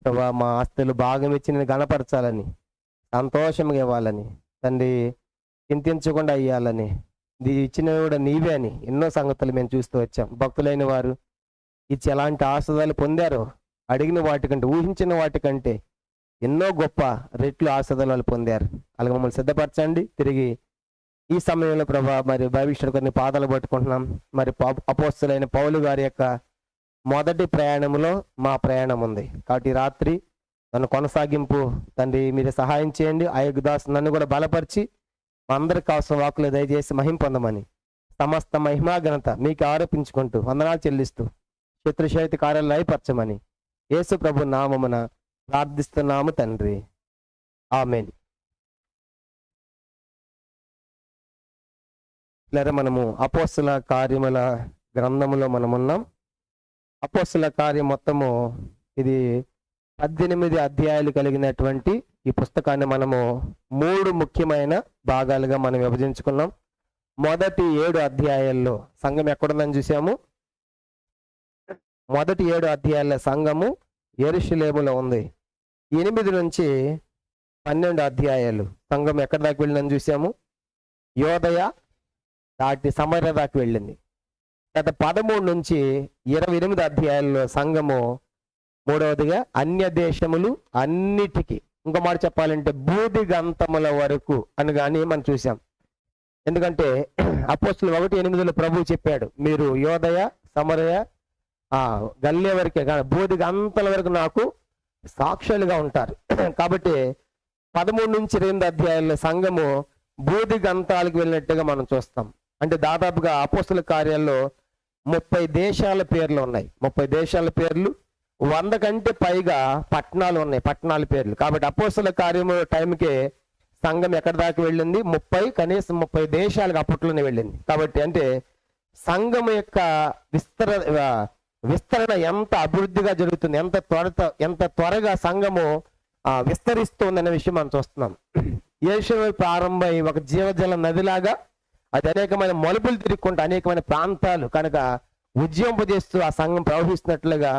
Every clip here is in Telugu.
ప్రభా మా ఆస్తులు భాగం ఇచ్చి నేను గణపరచాలని, సంతోషంగా ఇవ్వాలని, తండ్రి చింతించకుండా ఇవ్వాలని, ఇది ఇచ్చినవి కూడా నీవే అని ఎన్నో సంగతులు మేము చూస్తూ వచ్చాం. భక్తులైన వారు ఇచ్చి ఎలాంటి ఆశీర్వాదాలు పొందారో, అడిగిన వాటికంటే, ఊహించిన వాటికంటే ఎన్నో గొప్ప రెట్లు ఆశీర్వాదాలు పొందారు. అలాగే మమ్మల్ని సిద్ధపరచండి. తిరిగి ఈ సమయంలో ప్రభా మరి భవిష్యత్తు కొన్ని పాదాలు పట్టుకుంటున్నాం. మరి అపోస్తలులైన పౌలు గారి యొక్క మొదటి ప్రయాణంలో మా ప్రయాణం ఉంది కాబట్టి రాత్రి నన్ను కొనసాగింపు తండ్రి మీరే సహాయం చేయండి. అయోగ్య దాసు నన్ను కూడా బలపరిచి మా అందరికి కావాల్సిన వాకులు దయచేసి మహిమ పొందమని, సమస్త మహిమా ఘనత మీకు ఆరోపించుకుంటూ వందనాలు చెల్లిస్తూ శత్రుశక్తి కార్యాలు లయపరచమని యేసు ప్రభు నామమున ప్రార్థిస్తున్నాము తండ్రి. ఆమేన్. లేదా మనము అపోస్తల కార్యముల గ్రంథములో మనం ఉన్నాం. అపోస్తల కార్యం మొత్తము ఇది 18 అధ్యాయాలు కలిగినటువంటి ఈ పుస్తకాన్ని మనము 3 ముఖ్యమైన భాగాలుగా మనం విభజించుకున్నాం. మొదటి 7 అధ్యాయాల్లో సంఘం ఎక్కడుందని చూసాము. మొదటి 7 అధ్యాయాల సంఘము యెరూషలేములో ఉంది. 8 నుంచి 12 అధ్యాయాలు సంఘం ఎక్కడి దాకా వెళ్ళిందని చూసాము. యోదయ దాటి సమరయ దాకా వెళ్ళింది. గత 13 నుంచి 28 అధ్యాయాల్లో సంఘము మూడవదిగా అన్య దేశములు అన్నిటికీ, ఇంకో మాట చెప్పాలంటే బూదిగంతముల వరకు అని కానీ మనం చూసాం. ఎందుకంటే అపోస్తలులు 1:8 ప్రభువు చెప్పాడు, మీరు యోదయ సమరయ గల్లే వరకే కానీ బూదిగంతల వరకు నాకు సాక్షులుగా ఉంటారు. కాబట్టి 13 నుంచి 2 అధ్యాయాల్లో సంఘము బూదిగంతాలకు వెళ్ళినట్టుగా మనం చూస్తాం. అంటే దాదాపుగా అపోస్తల కార్యాల్లో 30 దేశాల పేర్లు ఉన్నాయి. 30 దేశాల పేర్లు, 100 కంటే పైగా పట్టణాలు ఉన్నాయి, పట్టణాల పేర్లు. కాబట్టి అపోస్తల కార్యము టైంకే సంఘం ఎక్కడి దాకా వెళ్ళింది, కనీసం 30 దేశాలకు అప్పట్లోనే వెళ్ళింది. కాబట్టి అంటే సంఘం యొక్క విస్తరణ ఎంత అభివృద్ధిగా జరుగుతుంది, ఎంత త్వరగా సంఘము విస్తరిస్తుంది అనే విషయం మనం చూస్తున్నాం. యేషువై ప్రారంభమై ఒక జీవజల నదిలాగా అది అనేకమైన మలుపులు తిరుగుకుంటూ అనేకమైన ప్రాంతాలు కనుక ఉజ్జింపజేస్తూ ఆ సంఘం ప్రవహిస్తున్నట్లుగా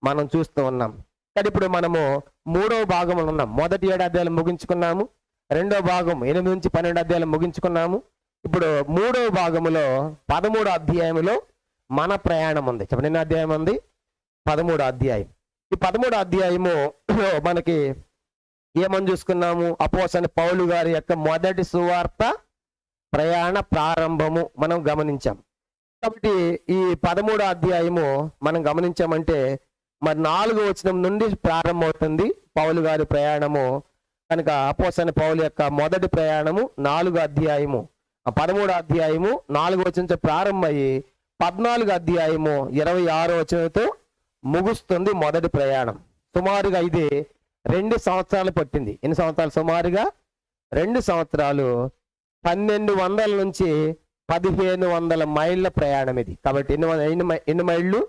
మనం చూస్తూ ఉన్నాం. కానీ ఇప్పుడు మనము 3వ భాగంలో ఉన్నాం. మొదటి 7 అధ్యాయాలు ముగించుకున్నాము. 2వ భాగం 8 నుంచి 12 అధ్యాయాలు ముగించుకున్నాము. ఇప్పుడు 3వ భాగంలో 13వ అధ్యాయంలో మన ప్రయాణం ఉంది. చెప్పండి, ఎన్ని అధ్యాయం ఉంది? 13వ అధ్యాయం. ఈ 13వ అధ్యాయము మనకి ఏమని చూసుకున్నాము? అపోస్తలుడైన పౌలు గారి యొక్క మొదటి సువార్త ప్రయాణ ప్రారంభము మనం గమనించాం. కాబట్టి ఈ 13వ అధ్యాయము మనం గమనించామంటే మరి 4వ వచనం నుండి ప్రారంభమవుతుంది పౌలు గారి ప్రయాణము. కనుక అపోస్తలుడైన పౌలు యొక్క మొదటి ప్రయాణము 4వ అధ్యాయము, 13వ అధ్యాయము 4వ వచనంతో ప్రారంభమయ్యి 14వ అధ్యాయము 26వ వచనంతో ముగుస్తుంది మొదటి ప్రయాణం. సుమారుగా ఇది 2 సంవత్సరాలు పట్టింది. ఎన్ని సంవత్సరాలు? సుమారుగా 2 సంవత్సరాలు. 1200 నుంచి 1500 మైళ్ళ ప్రయాణం ఇది. కాబట్టి ఎన్ని మైళ్ళు?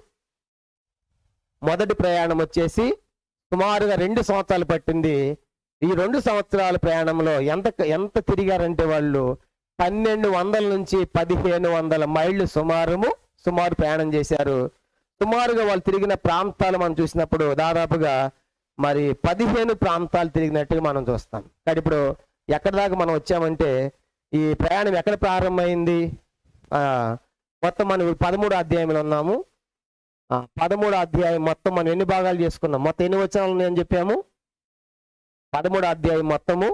మొదటి ప్రయాణం వచ్చేసి సుమారుగా 2 సంవత్సరాలు పట్టింది. ఈ 2 సంవత్సరాల ప్రయాణంలో ఎంత తిరిగారంటే వాళ్ళు 1200 నుంచి 1500 మైళ్ళు సుమారు ప్రయాణం చేశారు. సుమారుగా వాళ్ళు తిరిగిన ప్రాంతాలు మనం చూసినప్పుడు దాదాపుగా మరి 15 ప్రాంతాలు తిరిగినట్టుగా మనం చూస్తాం. కానీ ఇప్పుడు ఎక్కడి దాకా మనం వచ్చామంటే ఈ ప్రయాణం ఎక్కడ ప్రారంభమైంది? మొత్తం మనం 13వ అధ్యాయంలో ఉన్నాము. 13వ అధ్యాయం మొత్తం మనం ఎన్ని భాగాలు చేసుకున్నాం? మొత్తం ఎన్ని వచనాలు ఉన్నాయని చెప్పాము? 13వ అధ్యాయం మొత్తము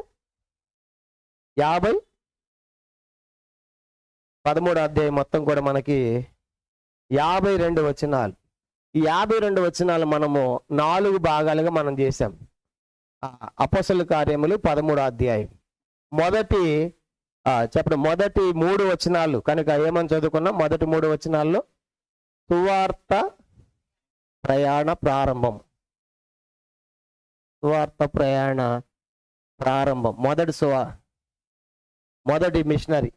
50. 13వ అధ్యాయం మొత్తం కూడా మనకి 52 వచనాలు. ఈ 52 వచనాలు మనము 4 భాగాలుగా మనం చేసాం. అపోస్తలుల కార్యములు 13వ అధ్యాయం మొదటి 3 వచనాలు కనుక ఏమని చదువుకున్నాం? మొదటి 3 వచనాల్లో సువార్త ప్రయాణ ప్రారంభం, సువార్త ప్రయాణ ప్రారంభం, మొదటి మిషనరీ,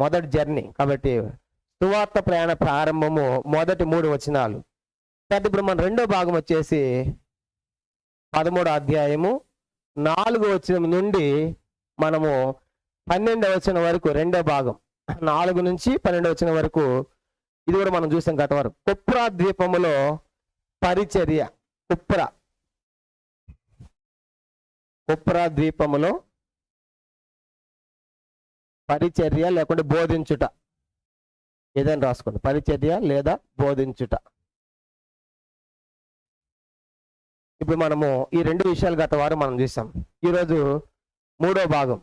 మొదటి జర్నీ. కాబట్టి సువార్త ప్రయాణ ప్రారంభము మొదటి 3 వచనాలు. ఇప్పుడు మన 2వ భాగం వచ్చేసి 13వ అధ్యాయము 4వ వచనం నుండి మనము 12వ వచనం వరకు 2వ భాగం, 4 నుంచి 12వ వచనం వరకు ఇది కూడా మనం చూసాం గత వారం. కుప్రా ద్వీపములో పరిచర్య. కుప్రా కుప్రా ద్వీపములో పరిచర్య లేకుంటే బోధించుట, ఏదైనా రాసుకోండి, పరిచర్య లేదా బోధించుట. ఇప్పుడు మనము ఈ రెండు విషయాలు గత వారం మనం చూసాం. ఈరోజు మూడో భాగం,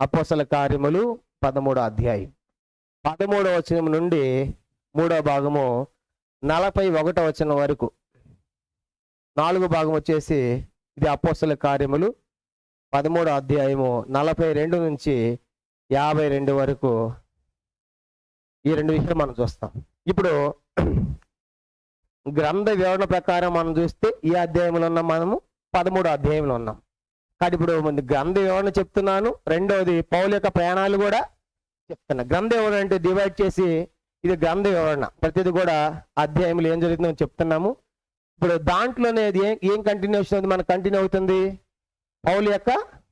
అపోస్తల కార్యములు 13వ అధ్యాయం 13వ వచనం నుండి మూడో భాగము 41వ వచనం వరకు. 4వ భాగం వచ్చేసి ఇది అపోస్తల కార్యములు 13వ అధ్యాయము 42 నుంచి 52 వరకు. ఈ రెండు విషయాలు మనం చూస్తాం. ఇప్పుడు గ్రంథ వివరణ ప్రకారం మనం చూస్తే ఈ అధ్యాయంలో ఉన్నాం, మనము 13వ అధ్యాయంలో ఉన్నాం. కానీ ఇప్పుడు గ్రంథ వివరణ చెప్తున్నాను, రెండవది పౌలు యొక్క ప్రయాణాలు కూడా చెప్తున్నా. గ్రంథ వివరణ అంటే డివైడ్ చేసి ఇది గ్రంథ వివరణ, ప్రతిది కూడా అధ్యాయంలో ఏం జరుగుతుందో చెప్తున్నాము. ఇప్పుడు దాంట్లోనే ఏం కంటిన్యూషన్ అవుతుంది, మనకు కంటిన్యూ అవుతుంది పౌలు యొక్క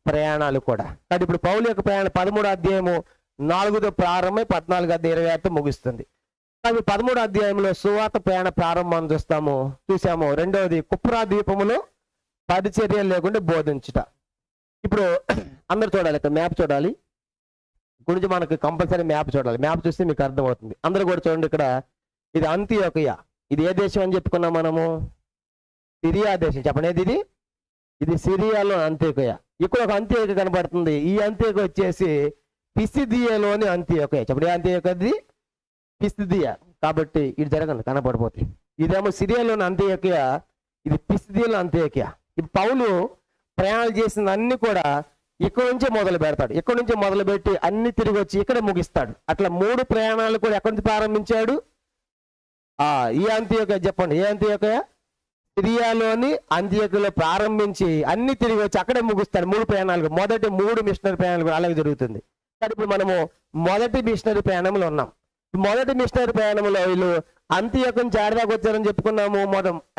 ప్రయాణాలు కూడా. కానీ ఇప్పుడు పౌలు యొక్క ప్రయాణం 13వ అధ్యాయము 4తో ప్రారంభమై 14 అధ్యాయం 26 ముగుస్తుంది. కానీ 13వ అధ్యాయంలో సువార్త ప్రయాణ ప్రారంభం చూసాము. రెండవది కుప్రా ద్వీపములో పరిచర్య లేకుండా బోధించుట. ఇప్పుడు అందరు చూడాలి, ఇక్కడ మ్యాప్ చూడాలి, గురించి మనకు కంపల్సరీ మ్యాప్ చూడాలి. మ్యాప్ చూస్తే మీకు అర్థమవుతుంది. అందరూ కూడా చూడండి, ఇక్కడ ఇది అంతియోకియా. ఇది ఏ దేశం అని చెప్పుకున్నాం మనము? సిరియా దేశం. చెప్పండి, ఇది సిరియాలో అంత్యోకియా. ఇక్కడ ఒక అంత్యోకియా కనబడుతుంది. ఈ అంత్యోకియా వచ్చేసి పిసిదియాలోని అంత్యోకియా. చెప్పండి, అంత్యోకియాది పిసిదియా. కాబట్టి ఇది జరగదు, కనపడిపోతుంది. ఇదేమో సిరియాలోని అంత్యోకియా, ఇది పిసిదియాలో అంత్యోకియా. ఇప్పుడు పౌలు ప్రయాణాలు చేసిన అన్ని కూడా ఇక్కడ నుంచే మొదలు పెడతాడు. ఇక్కడ నుంచి మొదలుపెట్టి అన్ని తిరిగి వచ్చి ఇక్కడ ముగిస్తాడు. అట్లా 3 ప్రయాణాలు కూడా ఎక్కడి నుంచి ప్రారంభించాడు? ఈ అంత్యోకియా. చెప్పండి, ఏ అంత్యోకియా? సిరియాలోని అంత్యోకియాలో ప్రారంభించి అన్ని తిరిగి వచ్చి అక్కడే ముగిస్తాడు. 3 ప్రయాణాలు, మొదటి 3 మిషనరీ ప్రయాణాలు కూడా అలాగే జరుగుతుంది. కానీ ఇప్పుడు మనము మొదటి మిషనరీ ప్రయాణంలో ఉన్నాం. మొదటి మిషనరీ ప్రయాణంలో వీళ్ళు అంత్యోకియా నుంచి ఆడదాకా వచ్చారని చెప్పుకున్నాము.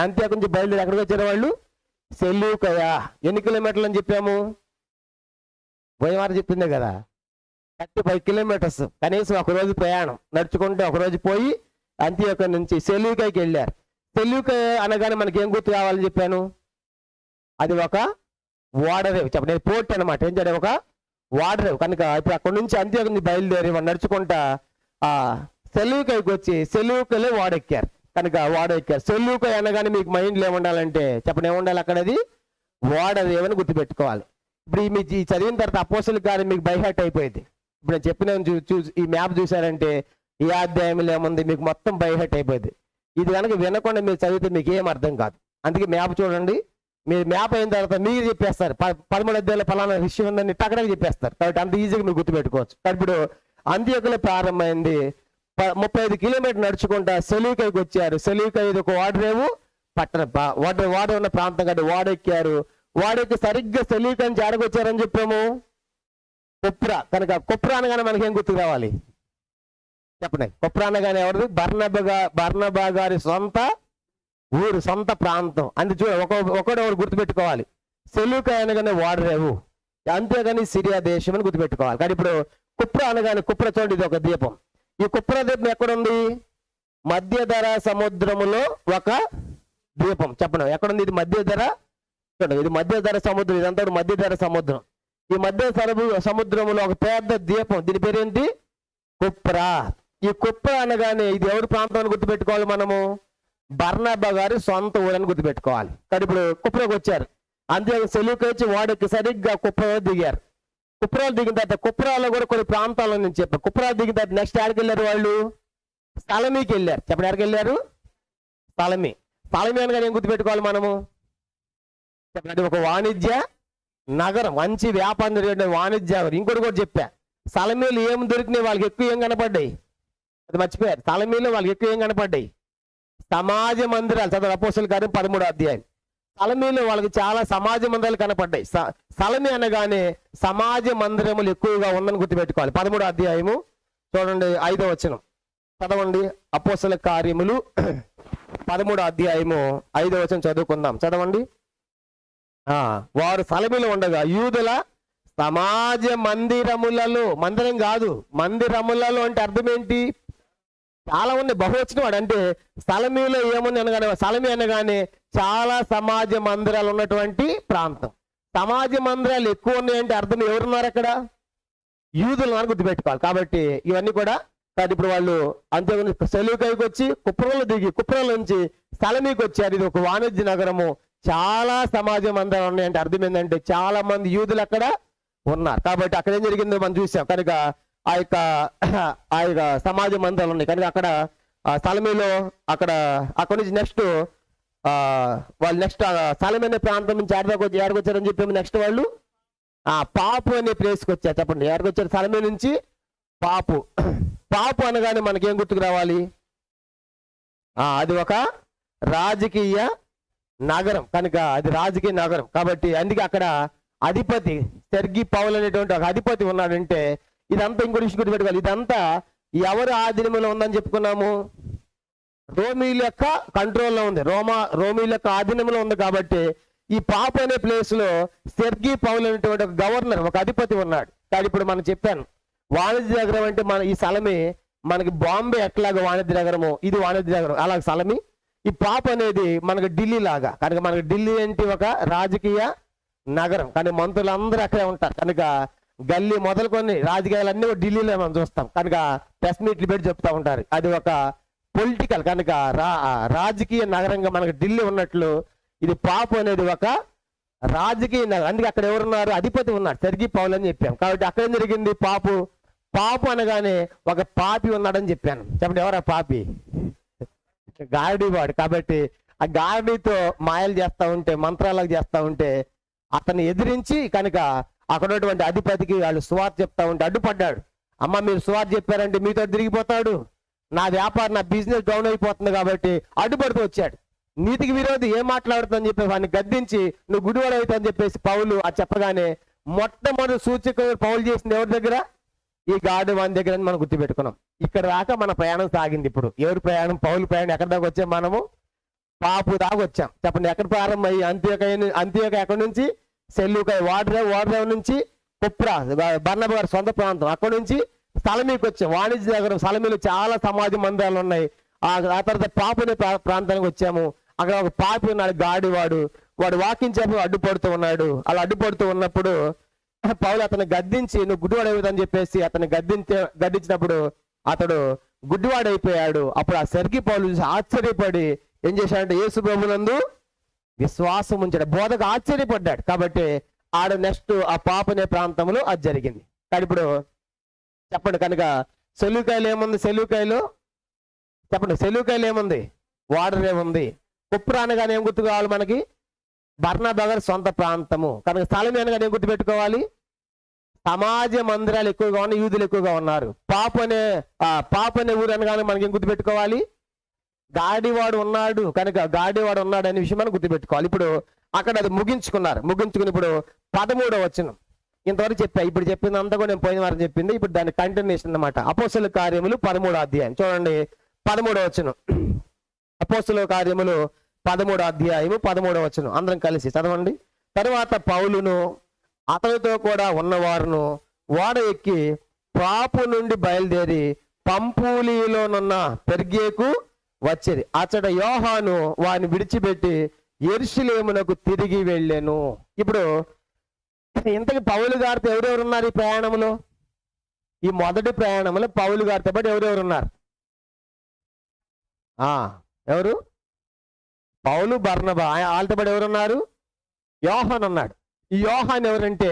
అంత్యోకియా నుంచి బయలుదేరి ఎక్కడికి వచ్చారు వాళ్ళు? సెలూకయ. ఎన్ని కిలోమీటర్లు అని చెప్పాము? పోయేవారు చెప్పిందే కదా, 35 కిలోమీటర్స్. కనీసం ఒక రోజు ప్రయాణం నడుచుకుంటే ఒక రోజు పోయి అంత్యోకియా నుంచి సెలూకయకి వెళ్ళారు. సెలూకయ అనగానే మనకి ఏం గుర్తు కావాలని చెప్పాను? అది ఒక ఓడరేవు. చెప్పండి, పోర్ట్ అనమాట. ఏం చేయడం? ఒక ఓడరేవు. కనుక ఇప్పుడు అక్కడ నుంచి అంత్యోకియా నుంచి బయలుదేరి నడుచుకుంటా సెలూకయకి వచ్చి సెలూకయలో ఓడెక్కారు. కనుక ఓడెక్కారు. సెలూకయ అనగానే మీకు మైండ్లో ఏముండాలంటే చెప్పండి, ఏముండాలి? అక్కడ అది ఓడరేవని గుర్తుపెట్టుకోవాలి. ఇప్పుడు మీకు ఈ చదివిన తర్వాత అపోస్తల కార్యం మీకు బైహార్ట్ అయిపోయింది. ఇప్పుడు నేను చెప్పిన ఈ మ్యాప్ చూసారంటే ఈ అధ్యాయంలో ఏముంది మీకు మొత్తం బైహార్ట్ అయిపోయింది. ఇది కనుక వినకుండా మీరు చదివితే మీకు ఏం అర్థం కాదు. అందుకే మ్యాప్ చూడండి. మీరు మ్యాప్ అయిన తర్వాత మీరు చెప్పేస్తారు 13 అధ్యాయంలో ఫలానా విషయం ఉందని టక్కడకి చెప్పేస్తారు. కాబట్టి అంత ఈజీగా మీరు గుర్తుపెట్టుకోవచ్చు. ఇప్పుడు అంత్యోకియాలో ప్రారంభమైంది. 35 కిలోమీటర్లు నడుచుకుంటా సెలూకయకి వచ్చారు. సెలూకయ ఇది ఒక ఓడరేవు పట్టణ, వాడ ఉన్న ప్రాంతం కాబట్టి వాడెక్కారు. వాడెక్కి సరిగ్గా సెలూకయ నుంచి ఆడకొచ్చారని చెప్పాము కుప్రా. కనుక కుప్రా అనగానే మనకేం గుర్తుకు రావాలి? చెప్పండి, కుప్రా అనగానే ఎవరిది? బర్నబా గారి సొంత ఊరు, సొంత ప్రాంతం. అందుకే ఒకడు గుర్తుపెట్టుకోవాలి. సెలూకయ అనగానే ఓడరేవు, అంతేగాని సిరియా దేశం అని గుర్తుపెట్టుకోవాలి. కానీ ఇప్పుడు కుప్రా అనగానే, కుప్రా చూడండి, ఇది ఒక ద్వీపం. ఈ కుప్రా ద్వీపం ఎక్కడుంది? మధ్యధర సముద్రములో ఒక ద్వీపం. చెప్పండి, ఎక్కడుంది? ఇది మధ్యధర. చూడండి, ఇది మధ్యధర సముద్రం. ఇదంతా మధ్యధర సముద్రం. ఈ మధ్య సముద్రములో ఒక పెద్ద ద్వీపం. దీని పేరేంటి? కుప్రా. ఈ కుప్రా అనగానే ఇది ఎవరి ప్రాంతం అని గుర్తుపెట్టుకోవాలి మనము? బర్నబా గారి సొంత ఊరని గుర్తుపెట్టుకోవాలి. కానీ ఇప్పుడు కుప్రాకి వచ్చారు. అంతే సెలూకయ వచ్చి వాడకి సరిగ్గా కుప్రాలో దిగారు. కుప్రాలు దిగిన తర్వాత కుప్రాలో కూడా కొన్ని ప్రాంతాలను నేను చెప్పాను. కుప్రాలు దిగిన తర్వాత నెక్స్ట్ ఎక్కడికి వెళ్ళారు వాళ్ళు? స్థలమీకి వెళ్ళారు. చెప్పండి, ఎక్కడికి వెళ్ళారు? స్థలమీ. స్థలమీ అనగా ఏం గుర్తుపెట్టుకోవాలి మనము? చెప్పండి, ఒక వాణిజ్య నగరం, మంచి వ్యాపారం జరిగే వాణిజ్య నగరం. ఇంకోటి కూడా చెప్పా, స్థలమీలు ఏం దొరికినాయి వాళ్ళకి? ఎక్కువ ఏం కనపడ్డాయి? అది మర్చిపోయారు. స్థలమీలో వాళ్ళకి ఎక్కువ ఏం కనపడ్డాయి? సమాజ మందిరాలు. చదువు అపోస్తల కార్యం 13వ అధ్యాయం. స్థలమీలో వాళ్ళకి చాలా సమాజ మందిరాలు కనపడ్డాయి. స్థలమీ అనగానే సమాజ మందిరములు ఎక్కువగా ఉందని గుర్తుపెట్టుకోవాలి. 13వ అధ్యాయము చూడండి, 5వ వచనం చదవండి. అపోస్తల కార్యములు 13వ అధ్యాయము 5వ వచనం చదువుకుందాం. చదవండి. వారు స్థలమీలో ఉండగా యూదుల సమాజ మందిరములలో, మందిరం కాదు మందిరములలో అంటే అర్థం ఏంటి? చాలా ఉన్నాయి, బహువచనం వాడు. అంటే స్థలమీలో ఏముంది అనగానే, స్థలమీ అనగానే చాలా సమాజ మందిరాలు ఉన్నటువంటి ప్రాంతం. సమాజ మందిరాలు ఎక్కువ ఉన్నాయంటే అర్థం ఎవరున్నారు అక్కడ? యూదులు అని గుర్తుపెట్టుకోవాలి. కాబట్టి ఇవన్నీ కూడా కాదు. ఇప్పుడు వాళ్ళు అంతేగాని సెలవుకైకి వచ్చి కుప్రంలో దిగి కుప్రంలో నుంచి స్థలమీకి వచ్చారు. ఇది ఒక వాణిజ్య నగరము, చాలా సమాజ మందిరాలు ఉన్నాయంటే అర్థం ఏంటంటే చాలా మంది యూదులు అక్కడ ఉన్నారు. కాబట్టి అక్కడ ఏం జరిగిందో మనం చూసాం. కనుక ఆ యొక్క సమాజ మందిరాలు ఉన్నాయి. కనుక అక్కడ స్థలమీలో అక్కడ నుంచి నెక్స్ట్ వాళ్ళు నెక్స్ట్ స్థలమైన ప్రాంతం నుంచి ఏడకొచ్చారని చెప్పి నెక్స్ట్ వాళ్ళు పాపు అనే ప్లేస్కి వచ్చారు. చెప్పండి, ఏడకొచ్చారు? స్థలమే నుంచి పాపు. పాపు అనగానే మనకేం గుర్తుకు రావాలి? అది ఒక రాజకీయ నగరం. కనుక అది రాజకీయ నగరం. కాబట్టి అందుకే అక్కడ అధిపతి సెర్గి పౌల్ అనేటువంటి ఒక అధిపతి ఉన్నాడంటే ఇదంతా ఇంకో విషయం గుర్తుపెట్టుకోవాలి. ఇదంతా ఎవరు ఆధీనంలో ఉందని చెప్పుకున్నాము? రోమీల యొక్క కంట్రోల్లో ఉంది. రోమీల యొక్క ఆధీనంలో ఉంది. కాబట్టి ఈ పాప అనే ప్లేస్ లో సెర్గి పౌల్ అనేటువంటి ఒక గవర్నర్, ఒక అధిపతి ఉన్నాడు. కానీ ఇప్పుడు మనం చెప్పాను వాణిజ్య నగరం అంటే మన ఈ స్థలమే మనకి బాంబే ఎట్లాగా వాణిజ్య నగరము, ఇది వాణిజ్య నగరం అలాగే స్థలమే. ఈ పాప అనేది మనకి ఢిల్లీ లాగా. కనుక మనకి ఢిల్లీ అంటే ఒక రాజకీయ నగరం. కానీ మంత్రులందరూ అక్కడే ఉంటారు. కనుక గల్లీ మొదలుకొని రాజకీయాలన్నీ ఢిల్లీలో మనం చూస్తాం. కనుక ప్రెస్ మీట్లు పెట్టి చెప్తా ఉంటారు. అది ఒక పొలిటికల్, కనుక రాజకీయ నగరంగా మనకి ఢిల్లీ ఉన్నట్లు ఇది పాపు అనేది ఒక రాజకీయ నగరం. అందుకే అక్కడ ఎవరున్నారు? అధిపతి ఉన్నాడు, సెర్గి పౌల్ అని చెప్పాం. కాబట్టి అక్కడ ఏం జరిగింది? పాపు అనగానే ఒక పాపి ఉన్నాడని చెప్పాను. చెప్పండి, ఎవరా పాపి? గారడీవాడు. కాబట్టి ఆ గారడీతో మాయలు చేస్తా ఉంటే, మంత్రాలకు చేస్తా ఉంటే అతన్ని ఎదిరించి కనుక అక్కడ ఉన్నటువంటి అధిపతికి వాళ్ళు సువార్త చెప్తా ఉంటే అడ్డుపడ్డాడు. అమ్మ మీరు సువార్త చెప్పారంటే మీతో తిరిగిపోతాడు, నా వ్యాపారం నా బిజినెస్ డౌన్ అయిపోతుంది. కాబట్టి అడ్డుపడుతూ వచ్చాడు. నీతికి విరోధి ఏం మాట్లాడుతుందని చెప్పి వాడిని గద్దించి నువ్వు గుడివాడు అవుతావని చెప్పేసి పౌలు అది చెప్పగానే మొట్టమొదటి సూచిక పౌలు చేసింది ఎవరి దగ్గర? ఈ గాడు వాని దగ్గర అని మనం గుర్తుపెట్టుకున్నాం. ఇక్కడ దాకా మన ప్రయాణం సాగింది. ఇప్పుడు ఎవరి ప్రయాణం? పౌలు ప్రయాణం. ఎక్కడ దాకా వచ్చాం మనము? పాపు దాకా వచ్చాం. చెప్పండి, ఎక్కడ ప్రారంభమయ్యి అంత్యోక ఎక్కడి నుంచి? సెల్లుకాయ. వాడ్రేవ్ నుంచి కుప్రా, బర్నబా గారి సొంత ప్రాంతం. అక్కడి నుంచి స్థలమీకి వచ్చాం, వాణిజ్య నగరం. స్థలమీలో చాలా సమాజ మందిరాలు ఉన్నాయి. ఆ తర్వాత పాపు అనే ప్రాంతానికి వచ్చాము. అక్కడ ఒక పాపి ఉన్నాడు, గాడివాడు. వాడు వాకింగ్ చెప్పి అడ్డుపడుతూ ఉన్నాడు. అలా అడ్డుపడుతూ ఉన్నప్పుడు పౌలు అతను గద్దించి నువ్వు గుడ్డివాడు అవుతుందని చెప్పేసి అతను గద్దించినప్పుడు అతడు గుడ్డివాడు అయిపోయాడు. అప్పుడు ఆ సెర్గి పౌలు చూసి ఆశ్చర్యపడి ఏం చేశాడంటే యేసు ప్రభునందు విశ్వాసం ఉంచాడు. బోధకు ఆశ్చర్యపడ్డాడు. కాబట్టి ఆడ నెక్స్ట్ ఆ పాప అనే ప్రాంతంలో అది జరిగింది. కానీ ఇప్పుడు చెప్పండి, కనుక సెలూకాయలు ఏముంది? సెలూకాయలు ఏముంది? వాటర్ ఏముంది? కుప్రా అనగానే ఏం గుర్తు కావాలి మనకి? బర్నబా గారి సొంత ప్రాంతము. కనుక స్థలం అనగానే ఏం గుర్తుపెట్టుకోవాలి? సమాజ మందిరాలు ఎక్కువగా ఉన్నాయి, యూదులు ఎక్కువగా ఉన్నారు. పాపు అనే ఊరు అనగానే మనకి ఏం గుర్తుపెట్టుకోవాలి? గాడివాడు ఉన్నాడు. కనుక గాడివాడు ఉన్నాడు అనే విషయం మనం గుర్తుపెట్టుకోవాలి. ఇప్పుడు అక్కడ అది ముగించుకుని ఇప్పుడు 13వ వచనం ఇంతవరకు చెప్పా. ఇప్పుడు చెప్పింది అంతా కూడా నేను పోయిన వారం చెప్పింది. ఇప్పుడు దాని కంటిన్యూషన్ అన్నమాట. అపోస్తలుల కార్యములు 13వ అధ్యాయం చూడండి, 13వ వచనం. అపోస్తలుల కార్యములు 13వ అధ్యాయము 13వ వచనం అందరం కలిసి చదవండి. తరువాత పౌలును అతనితో కూడా ఉన్నవారును ఓడ ఎక్కి పాపు నుండి బయలుదేరి పంపూలిలోనున్న పెర్గేకు వచ్చిరి. అచ్చట యోహాను వారిని విడిచిపెట్టి యెరూషలేమునకు తిరిగి వెళ్ళెను. ఇప్పుడు ఇంతకి పౌలు గారితో ఎవరెవరు ఉన్నారు ఈ ప్రయాణంలో? ఈ మొదటి ప్రయాణంలో పౌలు గారితో పాటు ఎవరెవరు ఉన్నారు? ఎవరు? పౌలు, బర్నబా. వాళ్ళతో పాటు ఎవరున్నారు? యోహాన్ ఉన్నాడు. ఈ యోహాన్ ఎవరంటే